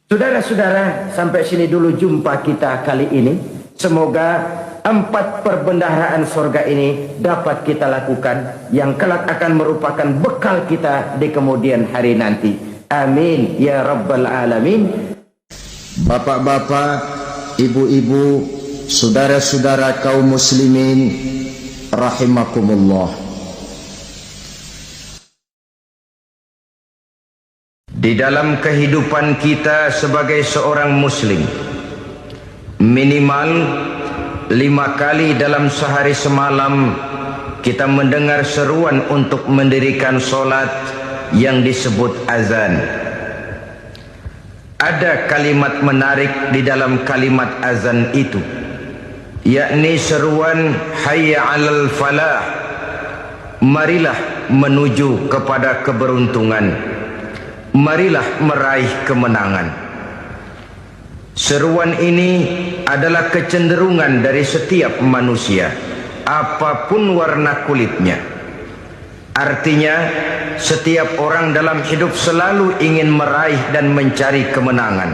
Saudara-saudara, sampai sini dulu jumpa kita kali ini. Semoga 4 perbendaharaan sorga ini dapat kita lakukan, yang kelak akan merupakan bekal kita di kemudian hari nanti. Amin ya rabbal alamin. Bapak-bapak, ibu-ibu, saudara-saudara kaum muslimin rahimakumullah. Di dalam kehidupan kita sebagai seorang muslim, minimal 5 kali dalam sehari semalam kita mendengar seruan untuk mendirikan solat yang disebut azan. Ada kalimat menarik di dalam kalimat azan itu, yakni seruan hayya 'alal falah, marilah menuju kepada keberuntungan, marilah meraih kemenangan. Seruan ini adalah kecenderungan dari setiap manusia, apapun warna kulitnya. Artinya, setiap orang dalam hidup selalu ingin meraih dan mencari kemenangan.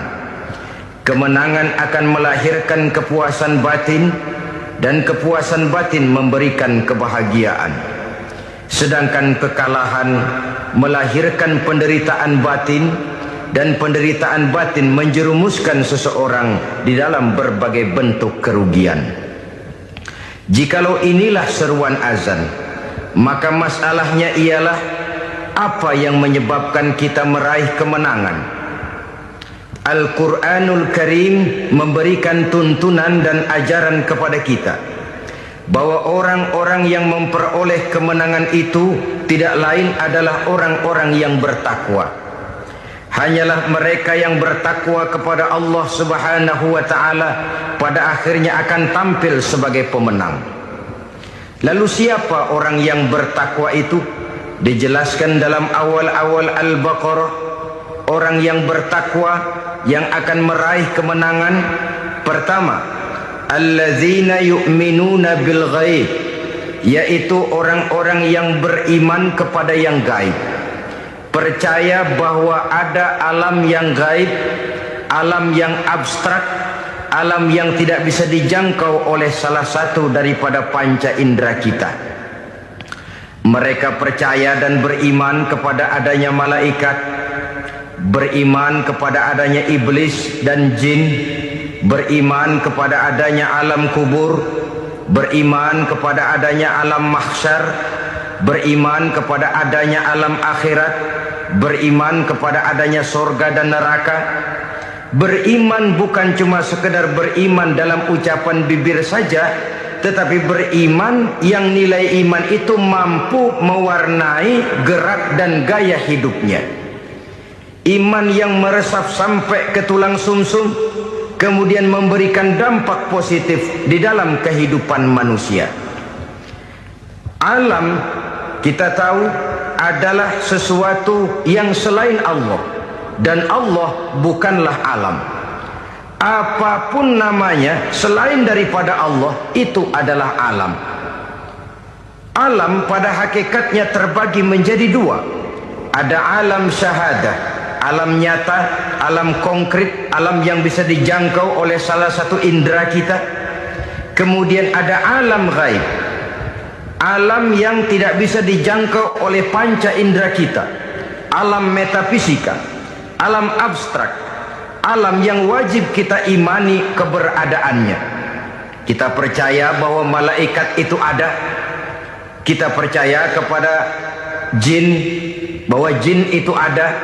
Kemenangan akan melahirkan kepuasan batin, dan kepuasan batin memberikan kebahagiaan. Sedangkan kekalahan melahirkan penderitaan batin, dan penderitaan batin menjerumuskan seseorang di dalam berbagai bentuk kerugian. Jikalau inilah seruan azan, maka masalahnya ialah apa yang menyebabkan kita meraih kemenangan. Al-Quranul Karim memberikan tuntunan dan ajaran kepada kita bahwa orang-orang yang memperoleh kemenangan itu tidak lain adalah orang-orang yang bertakwa. Hanyalah mereka yang bertakwa kepada Allah Subhanahu wa ta'ala pada akhirnya akan tampil sebagai pemenang. Lalu siapa orang yang bertakwa itu? Dijelaskan dalam awal-awal Al-Baqarah, orang yang bertakwa yang akan meraih kemenangan. Pertama, allazina yu'minuna bil ghaib, yaitu orang-orang yang beriman kepada yang gaib. Percaya bahwa ada alam yang gaib, alam yang abstrak, alam yang tidak bisa dijangkau oleh salah satu daripada panca indera kita. Mereka percaya dan beriman kepada adanya malaikat, beriman kepada adanya iblis dan jin, beriman kepada adanya alam kubur, beriman kepada adanya alam mahsyar, beriman kepada adanya alam akhirat, beriman kepada adanya sorga dan neraka. Beriman bukan cuma sekedar beriman dalam ucapan bibir saja, tetapi beriman yang nilai iman itu mampu mewarnai gerak dan gaya hidupnya. Iman yang meresap sampai ke tulang sumsum, kemudian memberikan dampak positif di dalam kehidupan manusia. Alam, kita tahu, adalah sesuatu yang selain Allah, dan Allah bukanlah alam. Apapun namanya selain daripada Allah, itu adalah alam. Alam pada hakikatnya terbagi menjadi 2. Ada alam syahadah, alam nyata, alam konkret, alam yang bisa dijangkau oleh salah satu indera kita. Kemudian ada alam ghaib, alam yang tidak bisa dijangkau oleh panca indera kita, alam metafisika, alam abstrak, alam yang wajib kita imani keberadaannya. Kita percaya bahwa malaikat itu ada, kita percaya kepada jin, bahwa jin itu ada,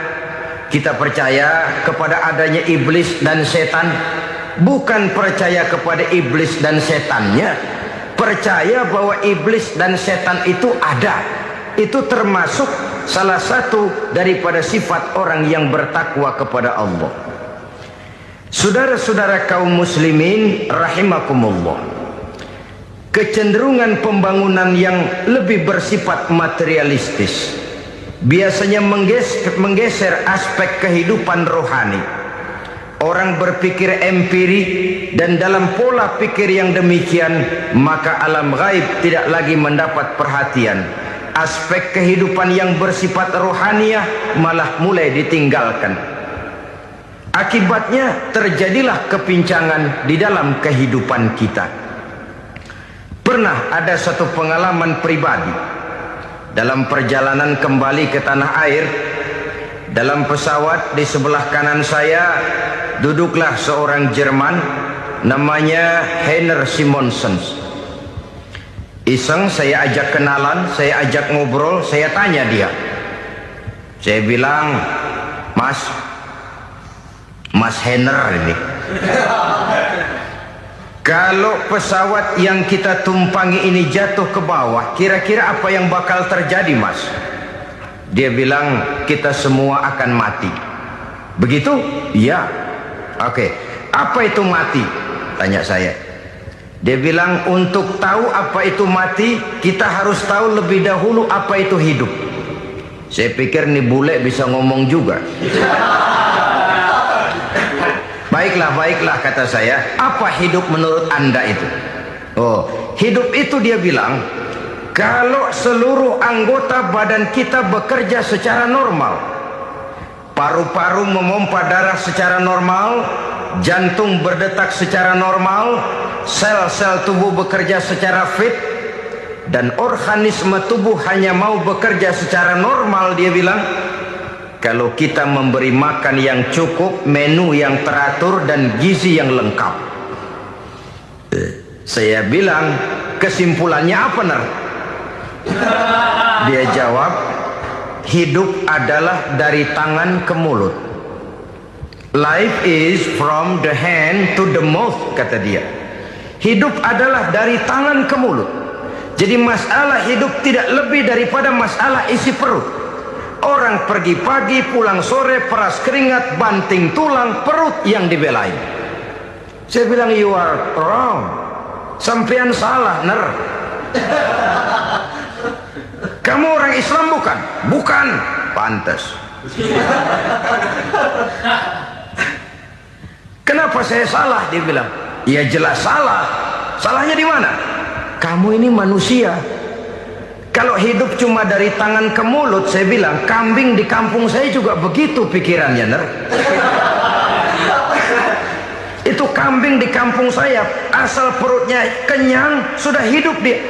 kita percaya kepada adanya iblis dan setan. Bukan percaya kepada iblis dan setannya, percaya bahwa iblis dan setan itu ada. Itu termasuk salah satu daripada sifat orang yang bertakwa kepada Allah. Saudara-saudara kaum muslimin rahimakumullah, kecenderungan pembangunan yang lebih bersifat materialistis biasanya menggeser aspek kehidupan rohani. Orang berpikir empiri, dan dalam pola pikir yang demikian maka alam gaib tidak lagi mendapat perhatian. Aspek kehidupan yang bersifat rohaniah malah mulai ditinggalkan. Akibatnya terjadilah kepincangan di dalam kehidupan kita. Pernah ada satu pengalaman pribadi dalam perjalanan kembali ke tanah air. Dalam pesawat di sebelah kanan saya duduklah seorang Jerman namanya Heiner Simonsen. Iseng saya ajak kenalan, saya ajak ngobrol, saya tanya dia. Saya bilang, Mas Heiner ini, kalau pesawat yang kita tumpangi ini jatuh ke bawah, kira-kira apa yang bakal terjadi, Mas? Dia bilang, kita semua akan mati. Begitu? Iya. Oke. Apa itu mati? Tanya saya. Dia bilang, untuk tahu apa itu mati, kita harus tahu lebih dahulu apa itu hidup. Saya pikir nih bule bisa ngomong juga. Baiklah kata saya. Apa hidup menurut Anda itu? Oh, hidup itu dia bilang, kalau seluruh anggota badan kita bekerja secara normal, paru-paru memompa darah secara normal, jantung berdetak secara normal, sel-sel tubuh bekerja secara fit, dan organisme tubuh hanya mau bekerja secara normal, dia bilang, kalau kita memberi makan yang cukup, menu yang teratur, dan gizi yang lengkap. Saya bilang, kesimpulannya apa, Ner? Dia jawab, hidup adalah dari tangan ke mulut. Life is from the hand to the mouth, kata dia. Hidup adalah dari tangan ke mulut. Jadi masalah hidup tidak lebih daripada masalah isi perut. Orang pergi pagi, pulang sore, peras keringat, banting tulang, perut yang dibelain. Saya bilang, you are wrong. Sampean salah, Ner. Kamu orang Islam bukan? Bukan. Pantas. Kenapa saya salah? Dia bilang, ya jelas salah. Salahnya di mana? Kamu ini manusia. Kalau hidup cuma dari tangan ke mulut, saya bilang, kambing di kampung saya juga begitu pikirannya, Ner. Itu kambing di kampung saya, asal perutnya kenyang, sudah hidup dia.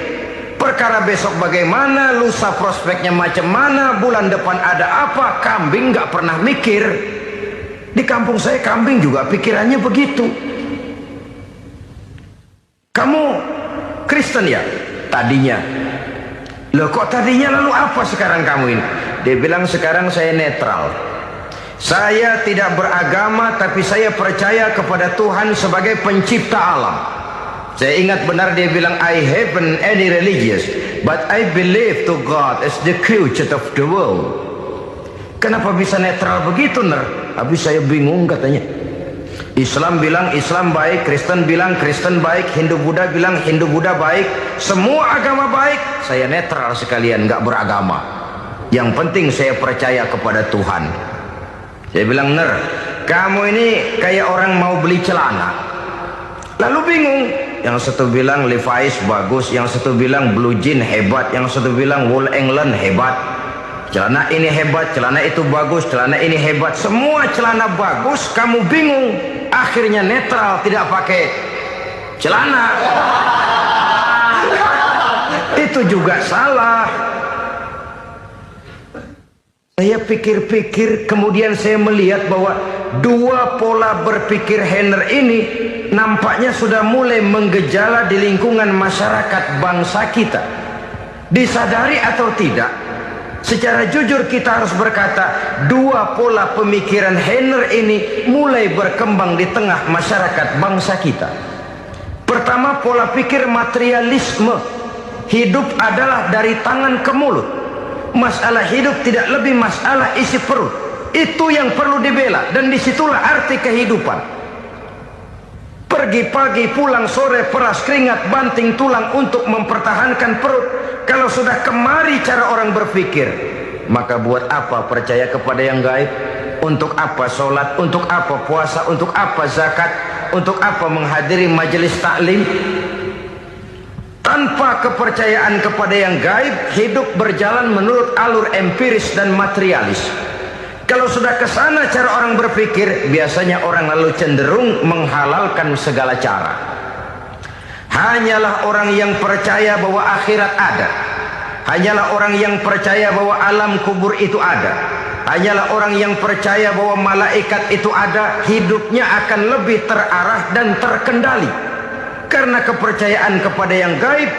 Perkara besok bagaimana, lusa prospeknya macam mana, bulan depan ada apa, kambing nggak pernah mikir. Di kampung saya kambing juga pikirannya begitu. Kamu Kristen ya? Tadinya. Loh kok tadinya, lalu apa sekarang kamu ini? Dia bilang, sekarang saya netral. Saya tidak beragama, tapi saya percaya kepada Tuhan sebagai pencipta alam. Saya ingat benar dia bilang, I haven't any religious, but I believe to God as the creator of the world. Kenapa bisa netral begitu, Ner? Habis saya bingung katanya. Islam bilang Islam baik, Kristen bilang Kristen baik, Hindu Buddha bilang Hindu Buddha baik, semua agama baik. Saya netral sekalian, nggak beragama. Yang penting saya percaya kepada Tuhan. Saya bilang, Ner, kamu ini kayak orang mau beli celana, lalu bingung. Yang satu bilang Levi's bagus, yang satu bilang Blue Jean hebat, yang satu bilang Wool England hebat. Celana ini hebat, celana itu bagus, celana ini hebat. Semua celana bagus, kamu bingung. Akhirnya netral, tidak pakai celana. Itu juga salah. Saya pikir-pikir, kemudian saya melihat bahwa dua pola berpikir Heiner ini nampaknya sudah mulai menggejala di lingkungan masyarakat bangsa kita. Disadari atau tidak, secara jujur kita harus berkata, dua pola pemikiran Heiner ini mulai berkembang di tengah masyarakat bangsa kita. Pertama, pola pikir materialisme. Hidup adalah dari tangan ke mulut. Masalah hidup tidak lebih masalah isi perut. Itu yang perlu dibela, dan disitulah arti kehidupan. Pergi pagi pulang sore, peras keringat banting tulang untuk mempertahankan perut. Kalau sudah kemari cara orang berpikir, maka buat apa percaya kepada yang gaib? Untuk apa sholat? Untuk apa puasa? Untuk apa zakat? Untuk apa menghadiri majelis taklim? Tanpa kepercayaan kepada yang gaib, hidup berjalan menurut alur empiris dan materialis. Kalau sudah ke sana cara orang berpikir, biasanya orang lalu cenderung menghalalkan segala cara. Hanyalah orang yang percaya bahwa akhirat ada. Hanyalah orang yang percaya bahwa alam kubur itu ada. Hanyalah orang yang percaya bahwa malaikat itu ada, hidupnya akan lebih terarah dan terkendali. Karena kepercayaan kepada yang gaib,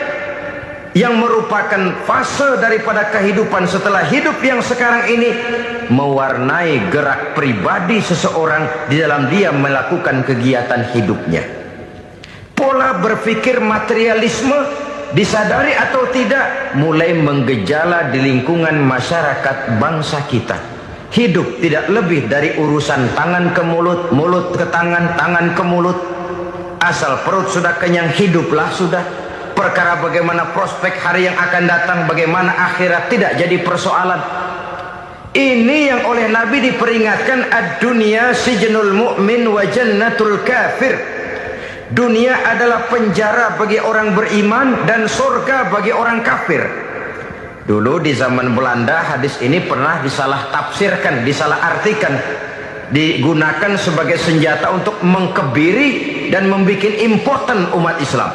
yang merupakan fase daripada kehidupan setelah hidup yang sekarang ini, mewarnai gerak pribadi seseorang di dalam dia melakukan kegiatan hidupnya. Pola berpikir materialisme, disadari atau tidak, mulai menggejala di lingkungan masyarakat bangsa kita. Hidup tidak lebih dari urusan tangan ke mulut, mulut ke tangan, tangan ke mulut. Asal perut sudah kenyang, hiduplah sudah. Perkara bagaimana prospek hari yang akan datang, bagaimana akhirat, tidak jadi persoalan. Ini yang oleh Nabi diperingatkan, ad-dunya sijnul mu'min wa jannatul kafir. Dunia adalah penjara bagi orang beriman dan surga bagi orang kafir. Dulu di zaman Belanda hadis ini pernah disalah tafsirkan, disalah artikan, digunakan sebagai senjata untuk mengkebiri dan membuat impoten umat Islam.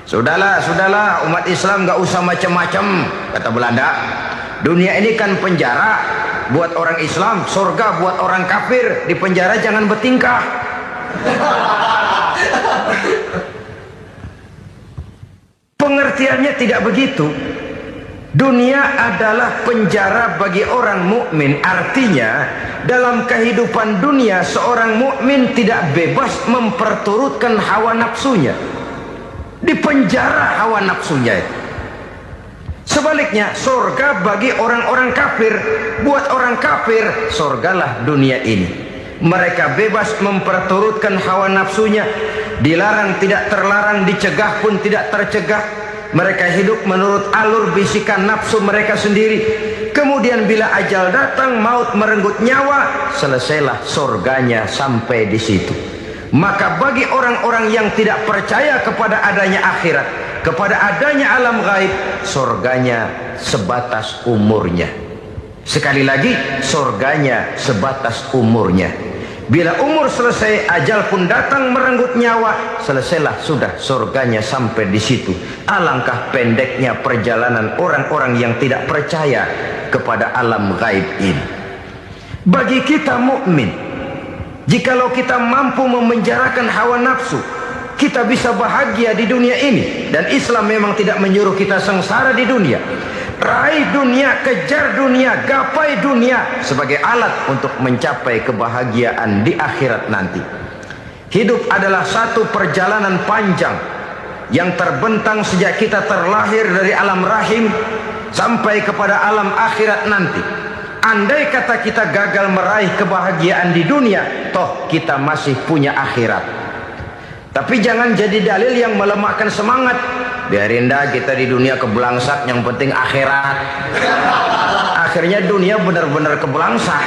Sudahlah umat Islam gak usah macam-macam, kata Belanda. Dunia ini kan penjara buat orang Islam, surga buat orang kafir. Di penjara jangan bertingkah. Pengertiannya tidak begitu. Dunia adalah penjara bagi orang mukmin. Artinya dalam kehidupan dunia seorang mukmin tidak bebas memperturutkan hawa nafsunya. Di penjara hawa nafsunya. Sebaliknya surga bagi orang-orang kafir. Buat orang kafir surgalah dunia ini. Mereka bebas memperturutkan hawa nafsunya. Dilarang tidak terlarang, dicegah pun tidak tercegah. Mereka hidup menurut alur bisikan nafsu mereka sendiri. Kemudian bila ajal datang, maut merenggut nyawa, selesailah surganya sampai di situ. Maka bagi orang-orang yang tidak percaya kepada adanya akhirat, kepada adanya alam gaib, surganya sebatas umurnya. Sekali lagi, surganya sebatas umurnya. Bila umur selesai, ajal pun datang merenggut nyawa, selesailah sudah surganya sampai di situ. Alangkah pendeknya perjalanan orang-orang yang tidak percaya kepada alam gaib ini. Bagi kita mukmin, jikalau kita mampu memenjarakan hawa nafsu, kita bisa bahagia di dunia ini. Dan Islam memang tidak menyuruh kita sengsara di dunia. Raih dunia, kejar dunia, gapai dunia sebagai alat untuk mencapai kebahagiaan di akhirat nanti. Hidup adalah satu perjalanan panjang yang terbentang sejak kita terlahir dari alam rahim sampai kepada alam akhirat nanti. Andai kata kita gagal meraih kebahagiaan di dunia, toh kita masih punya akhirat. Tapi jangan jadi dalil yang melemahkan semangat. Biarin dah kita di dunia kebelangsak, yang penting akhirat. Akhirnya dunia benar-benar kebelangsak.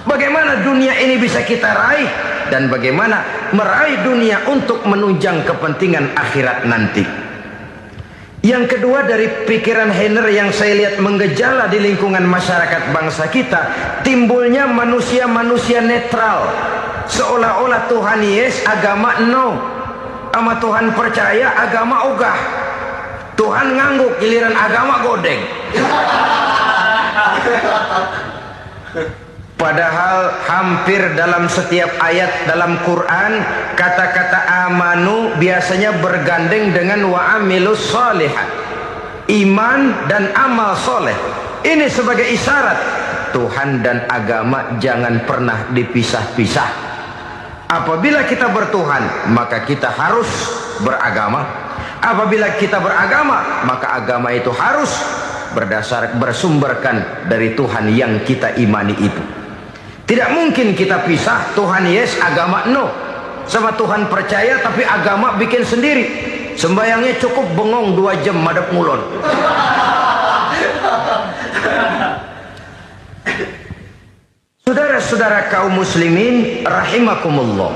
Bagaimana dunia ini bisa kita raih, dan bagaimana meraih dunia untuk menunjang kepentingan akhirat nanti. Yang kedua, dari pikiran Heiner yang saya lihat menggejala di lingkungan masyarakat bangsa kita, timbulnya manusia-manusia netral. Seolah-olah Tuhan yes, agama no. Sama Tuhan percaya, agama ogah. Tuhan ngangguk, giliran agama godeng. Padahal hampir dalam setiap ayat dalam Quran, kata-kata amanu biasanya bergandeng dengan wa amilus sholihat. Iman dan amal soleh. Ini sebagai isyarat Tuhan dan agama jangan pernah dipisah-pisah. Apabila kita bertuhan, maka kita harus beragama. Apabila kita beragama, maka agama itu harus bersumberkan dari Tuhan yang kita imani itu. Tidak mungkin kita pisah, Tuhan yes, agama no. sama Tuhan percaya tapi agama bikin sendiri. Sembayangnya cukup bengong 2 jam madep ngulon. Saudara-saudara kaum muslimin rahimakumullah.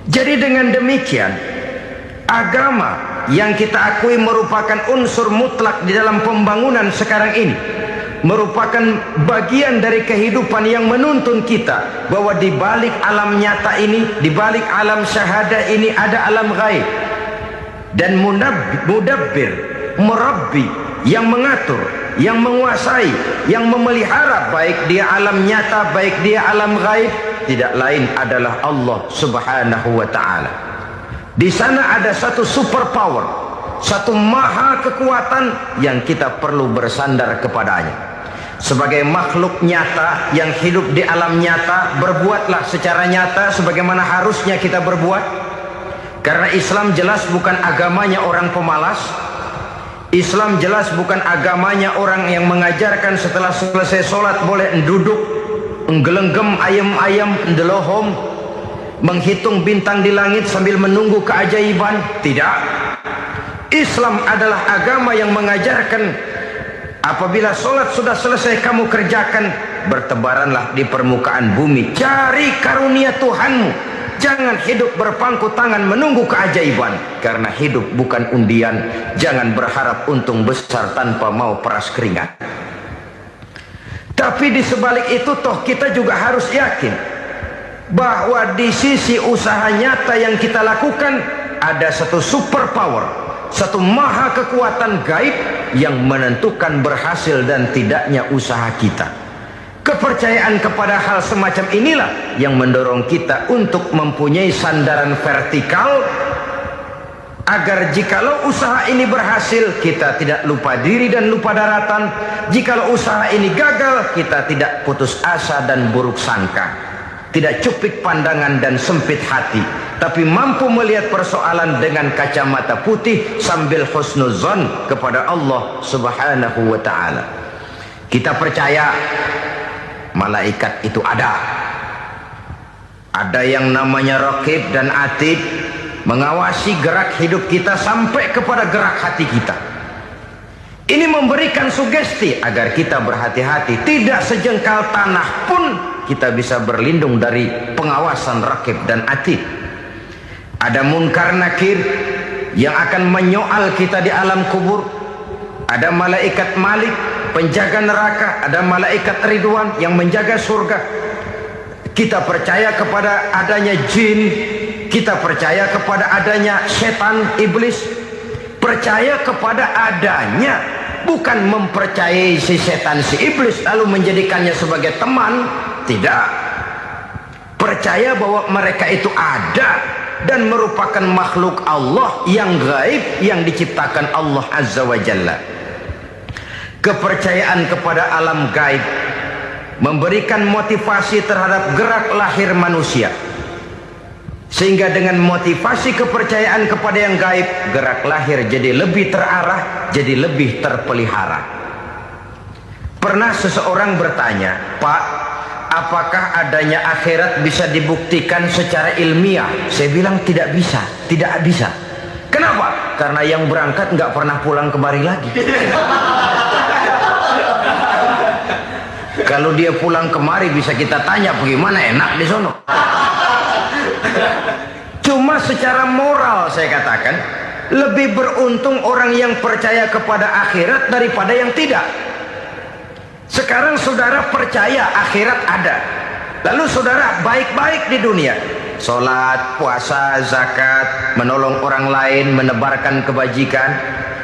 Jadi dengan demikian, agama yang kita akui merupakan unsur mutlak di dalam pembangunan sekarang ini, merupakan bagian dari kehidupan yang menuntun kita bahwa di balik alam nyata ini, di balik alam syahada ini ada alam gaib. Dan mudabbir, merabbi, yang mengatur, yang menguasai, yang memelihara baik dia alam nyata, baik dia alam gaib, tidak lain adalah Allah Subhanahu wa ta'ala. Di sana ada satu super power, satu maha kekuatan yang kita perlu bersandar kepadanya. Sebagai makhluk nyata yang hidup di alam nyata, berbuatlah secara nyata sebagaimana harusnya kita berbuat. Karena Islam jelas bukan agamanya orang pemalas. Islam jelas bukan agamanya orang yang mengajarkan setelah selesai sholat boleh duduk, nggelenggem ayam-ayam, ndelohom, menghitung bintang di langit sambil menunggu keajaiban. Tidak. Islam adalah agama yang mengajarkan apabila sholat sudah selesai kamu kerjakan, bertebaranlah di permukaan bumi, cari karunia Tuhanmu. Jangan hidup berpangku tangan menunggu keajaiban, karena hidup bukan undian. Jangan berharap untung besar tanpa mau peras keringat. Tapi di sebalik itu toh kita juga harus yakin bahwa di sisi usaha nyata yang kita lakukan ada satu super power, satu maha kekuatan gaib yang menentukan berhasil dan tidaknya usaha kita. Kepercayaan kepada hal semacam inilah yang mendorong kita untuk mempunyai sandaran vertikal, agar jikalau usaha ini berhasil kita tidak lupa diri dan lupa daratan. Jikalau usaha ini gagal kita tidak putus asa dan buruk sangka, tidak cupik pandangan dan sempit hati, tapi mampu melihat persoalan dengan kacamata putih sambil husnuzon kepada Allah Subhanahu wa ta'ala. Kita percaya malaikat itu ada. Ada yang namanya raqib dan atid, mengawasi gerak hidup kita sampai kepada gerak hati kita. Ini memberikan sugesti agar kita berhati-hati. Tidak sejengkal tanah pun kita bisa berlindung dari pengawasan raqib dan atid. Ada munkar nakir yang akan menyoal kita di alam kubur. Ada malaikat malik, penjaga neraka. Ada malaikat ridwan yang menjaga surga. Kita percaya kepada adanya jin, kita percaya kepada adanya setan, iblis. Percaya kepada adanya, bukan mempercayai si setan, si iblis lalu menjadikannya sebagai teman. Tidak. Percaya bahwa mereka itu ada dan merupakan makhluk Allah yang gaib yang diciptakan Allah Azza wa Jalla. Kepercayaan kepada alam gaib memberikan motivasi terhadap gerak lahir manusia, sehingga dengan motivasi kepercayaan kepada yang gaib, gerak lahir jadi lebih terarah, jadi lebih terpelihara. Pernah seseorang bertanya, "Pak, apakah adanya akhirat bisa dibuktikan secara ilmiah?" Saya bilang tidak bisa, tidak bisa. Kenapa? Karena yang berangkat nggak pernah pulang kemari lagi. Kalau dia pulang kemari bisa kita tanya bagaimana enak di sono. Cuma secara moral saya katakan, lebih beruntung orang yang percaya kepada akhirat daripada yang tidak. Sekarang saudara percaya akhirat ada, lalu saudara baik-baik di dunia, sholat, puasa, zakat, menolong orang lain, menebarkan kebajikan.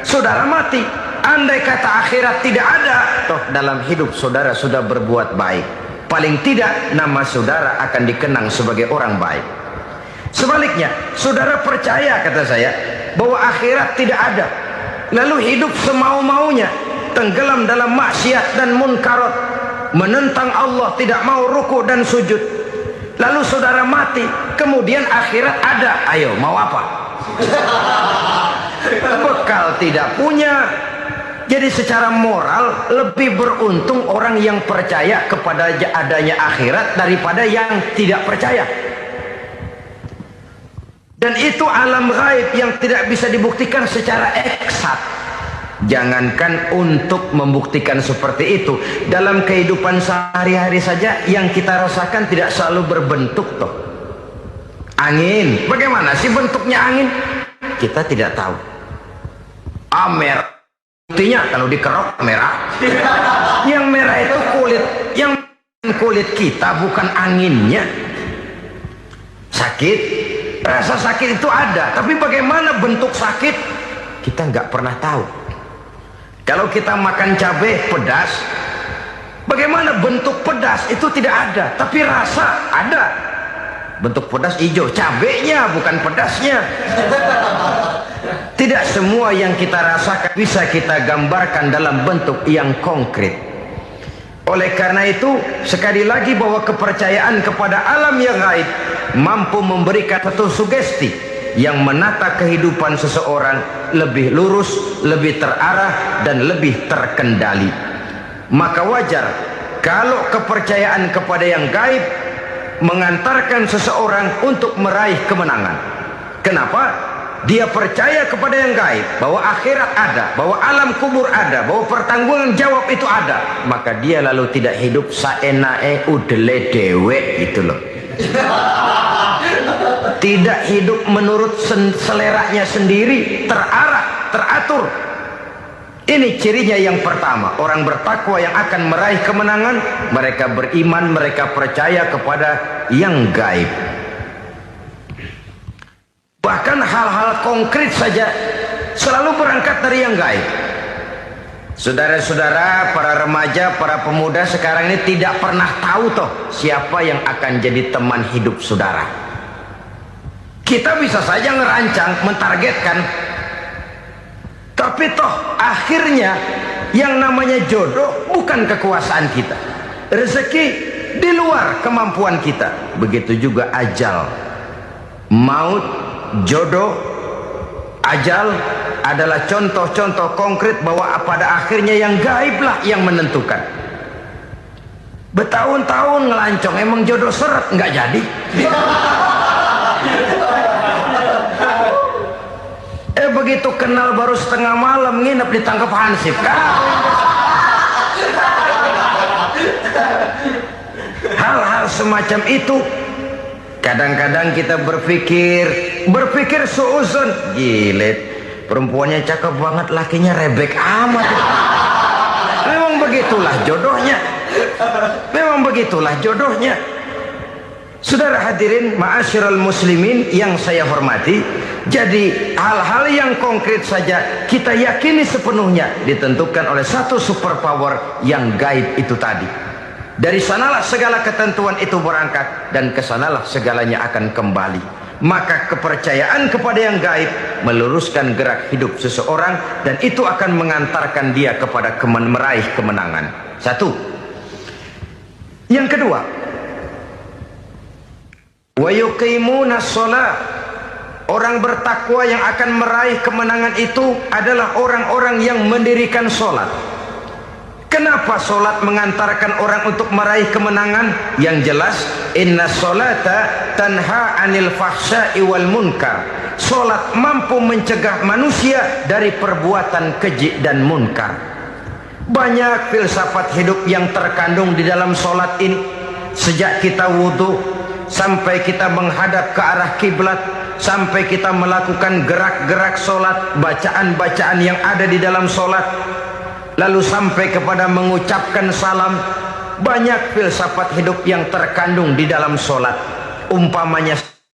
Saudara mati, andai kata akhirat tidak ada, toh dalam hidup saudara sudah berbuat baik. Paling tidak nama saudara akan dikenang sebagai orang baik. Sebaliknya, saudara percaya, kata saya, bahwa akhirat tidak ada, lalu hidup semau-maunya, tenggelam dalam maksiat dan munkarat, menentang Allah, tidak mau ruku dan sujud. Lalu saudara mati, kemudian akhirat ada, ayo mau apa? Bekal tidak punya. Jadi secara moral lebih beruntung orang yang percaya kepada adanya akhirat daripada yang tidak percaya. Dan itu alam gaib yang tidak bisa dibuktikan secara eksat. Jangankan untuk membuktikan seperti itu, dalam kehidupan sehari-hari saja yang kita rasakan tidak selalu berbentuk toh. Angin, bagaimana sih bentuknya angin? Kita tidak tahu. Merah, buktinya kalau dikerok merah. Yang merah itu kulit, yang kulit kita bukan anginnya. Sakit, rasa sakit itu ada, tapi bagaimana bentuk sakit kita nggak pernah tahu. Kalau kita makan cabai pedas, bagaimana bentuk pedas itu tidak ada, tapi rasa ada. Bentuk pedas hijau, cabainya bukan pedasnya. Tidak semua yang kita rasakan bisa kita gambarkan dalam bentuk yang konkret. Oleh karena itu, sekali lagi bahwa kepercayaan kepada alam yang gaib mampu memberikan satu sugesti yang menata kehidupan seseorang lebih lurus, lebih terarah, dan lebih terkendali. Maka wajar kalau kepercayaan kepada yang gaib mengantarkan seseorang untuk meraih kemenangan. Kenapa? Dia percaya kepada yang gaib, bahwa akhirat ada, bahwa alam kubur ada, bahwa pertanggungan jawab itu ada. Maka dia lalu tidak hidup saenae udele dewe gitu loh. Tidak hidup menurut seleranya sendiri, terarah, teratur. Ini cirinya yang pertama. Orang bertakwa yang akan meraih kemenangan, mereka beriman, mereka percaya kepada yang gaib. Bahkan hal-hal konkret saja selalu berangkat dari yang gaib. Saudara-saudara, para remaja, para pemuda sekarang ini tidak pernah tahu toh siapa yang akan jadi teman hidup saudara. Kita bisa saja ngerancang, mentargetkan, tapi toh akhirnya yang namanya jodoh bukan kekuasaan kita. Rezeki di luar kemampuan kita. Begitu juga ajal. Maut, jodoh, ajal adalah contoh-contoh konkret bahwa pada akhirnya yang gaiblah yang menentukan. Bertahun-tahun ngelancong, emang jodoh seret nggak jadi. Begitu kenal baru setengah malam nginep ditangkap hansip kan. Hal-hal semacam itu kadang-kadang kita berpikir suuzon, gile, perempuannya cakep banget, lakinya rebek amat. Memang begitulah jodohnya. Memang begitulah jodohnya. Saudara hadirin ma'asyiral muslimin yang saya hormati, jadi hal-hal yang konkret saja kita yakini sepenuhnya ditentukan oleh satu superpower yang gaib itu tadi. Dari sanalah segala ketentuan itu berangkat dan kesanalah segalanya akan kembali. Maka kepercayaan kepada yang gaib meluruskan gerak hidup seseorang dan itu akan mengantarkan dia kepada meraih kemenangan. Satu. Yang kedua, wa yuqimuna shalah. Orang bertakwa yang akan meraih kemenangan itu adalah orang-orang yang mendirikan sholat. Kenapa sholat mengantarkan orang untuk meraih kemenangan? Yang jelas, inna sholata tanha anil fahsya'i wal munkar. Sholat mampu mencegah manusia dari perbuatan keji dan munkar. Banyak filsafat hidup yang terkandung di dalam sholat ini. Sejak kita wudhu sampai kita menghadap ke arah kiblat, sampai kita melakukan gerak-gerak sholat, bacaan-bacaan yang ada di dalam sholat, lalu sampai kepada mengucapkan salam. Banyak filsafat hidup yang terkandung di dalam sholat. Umpamanya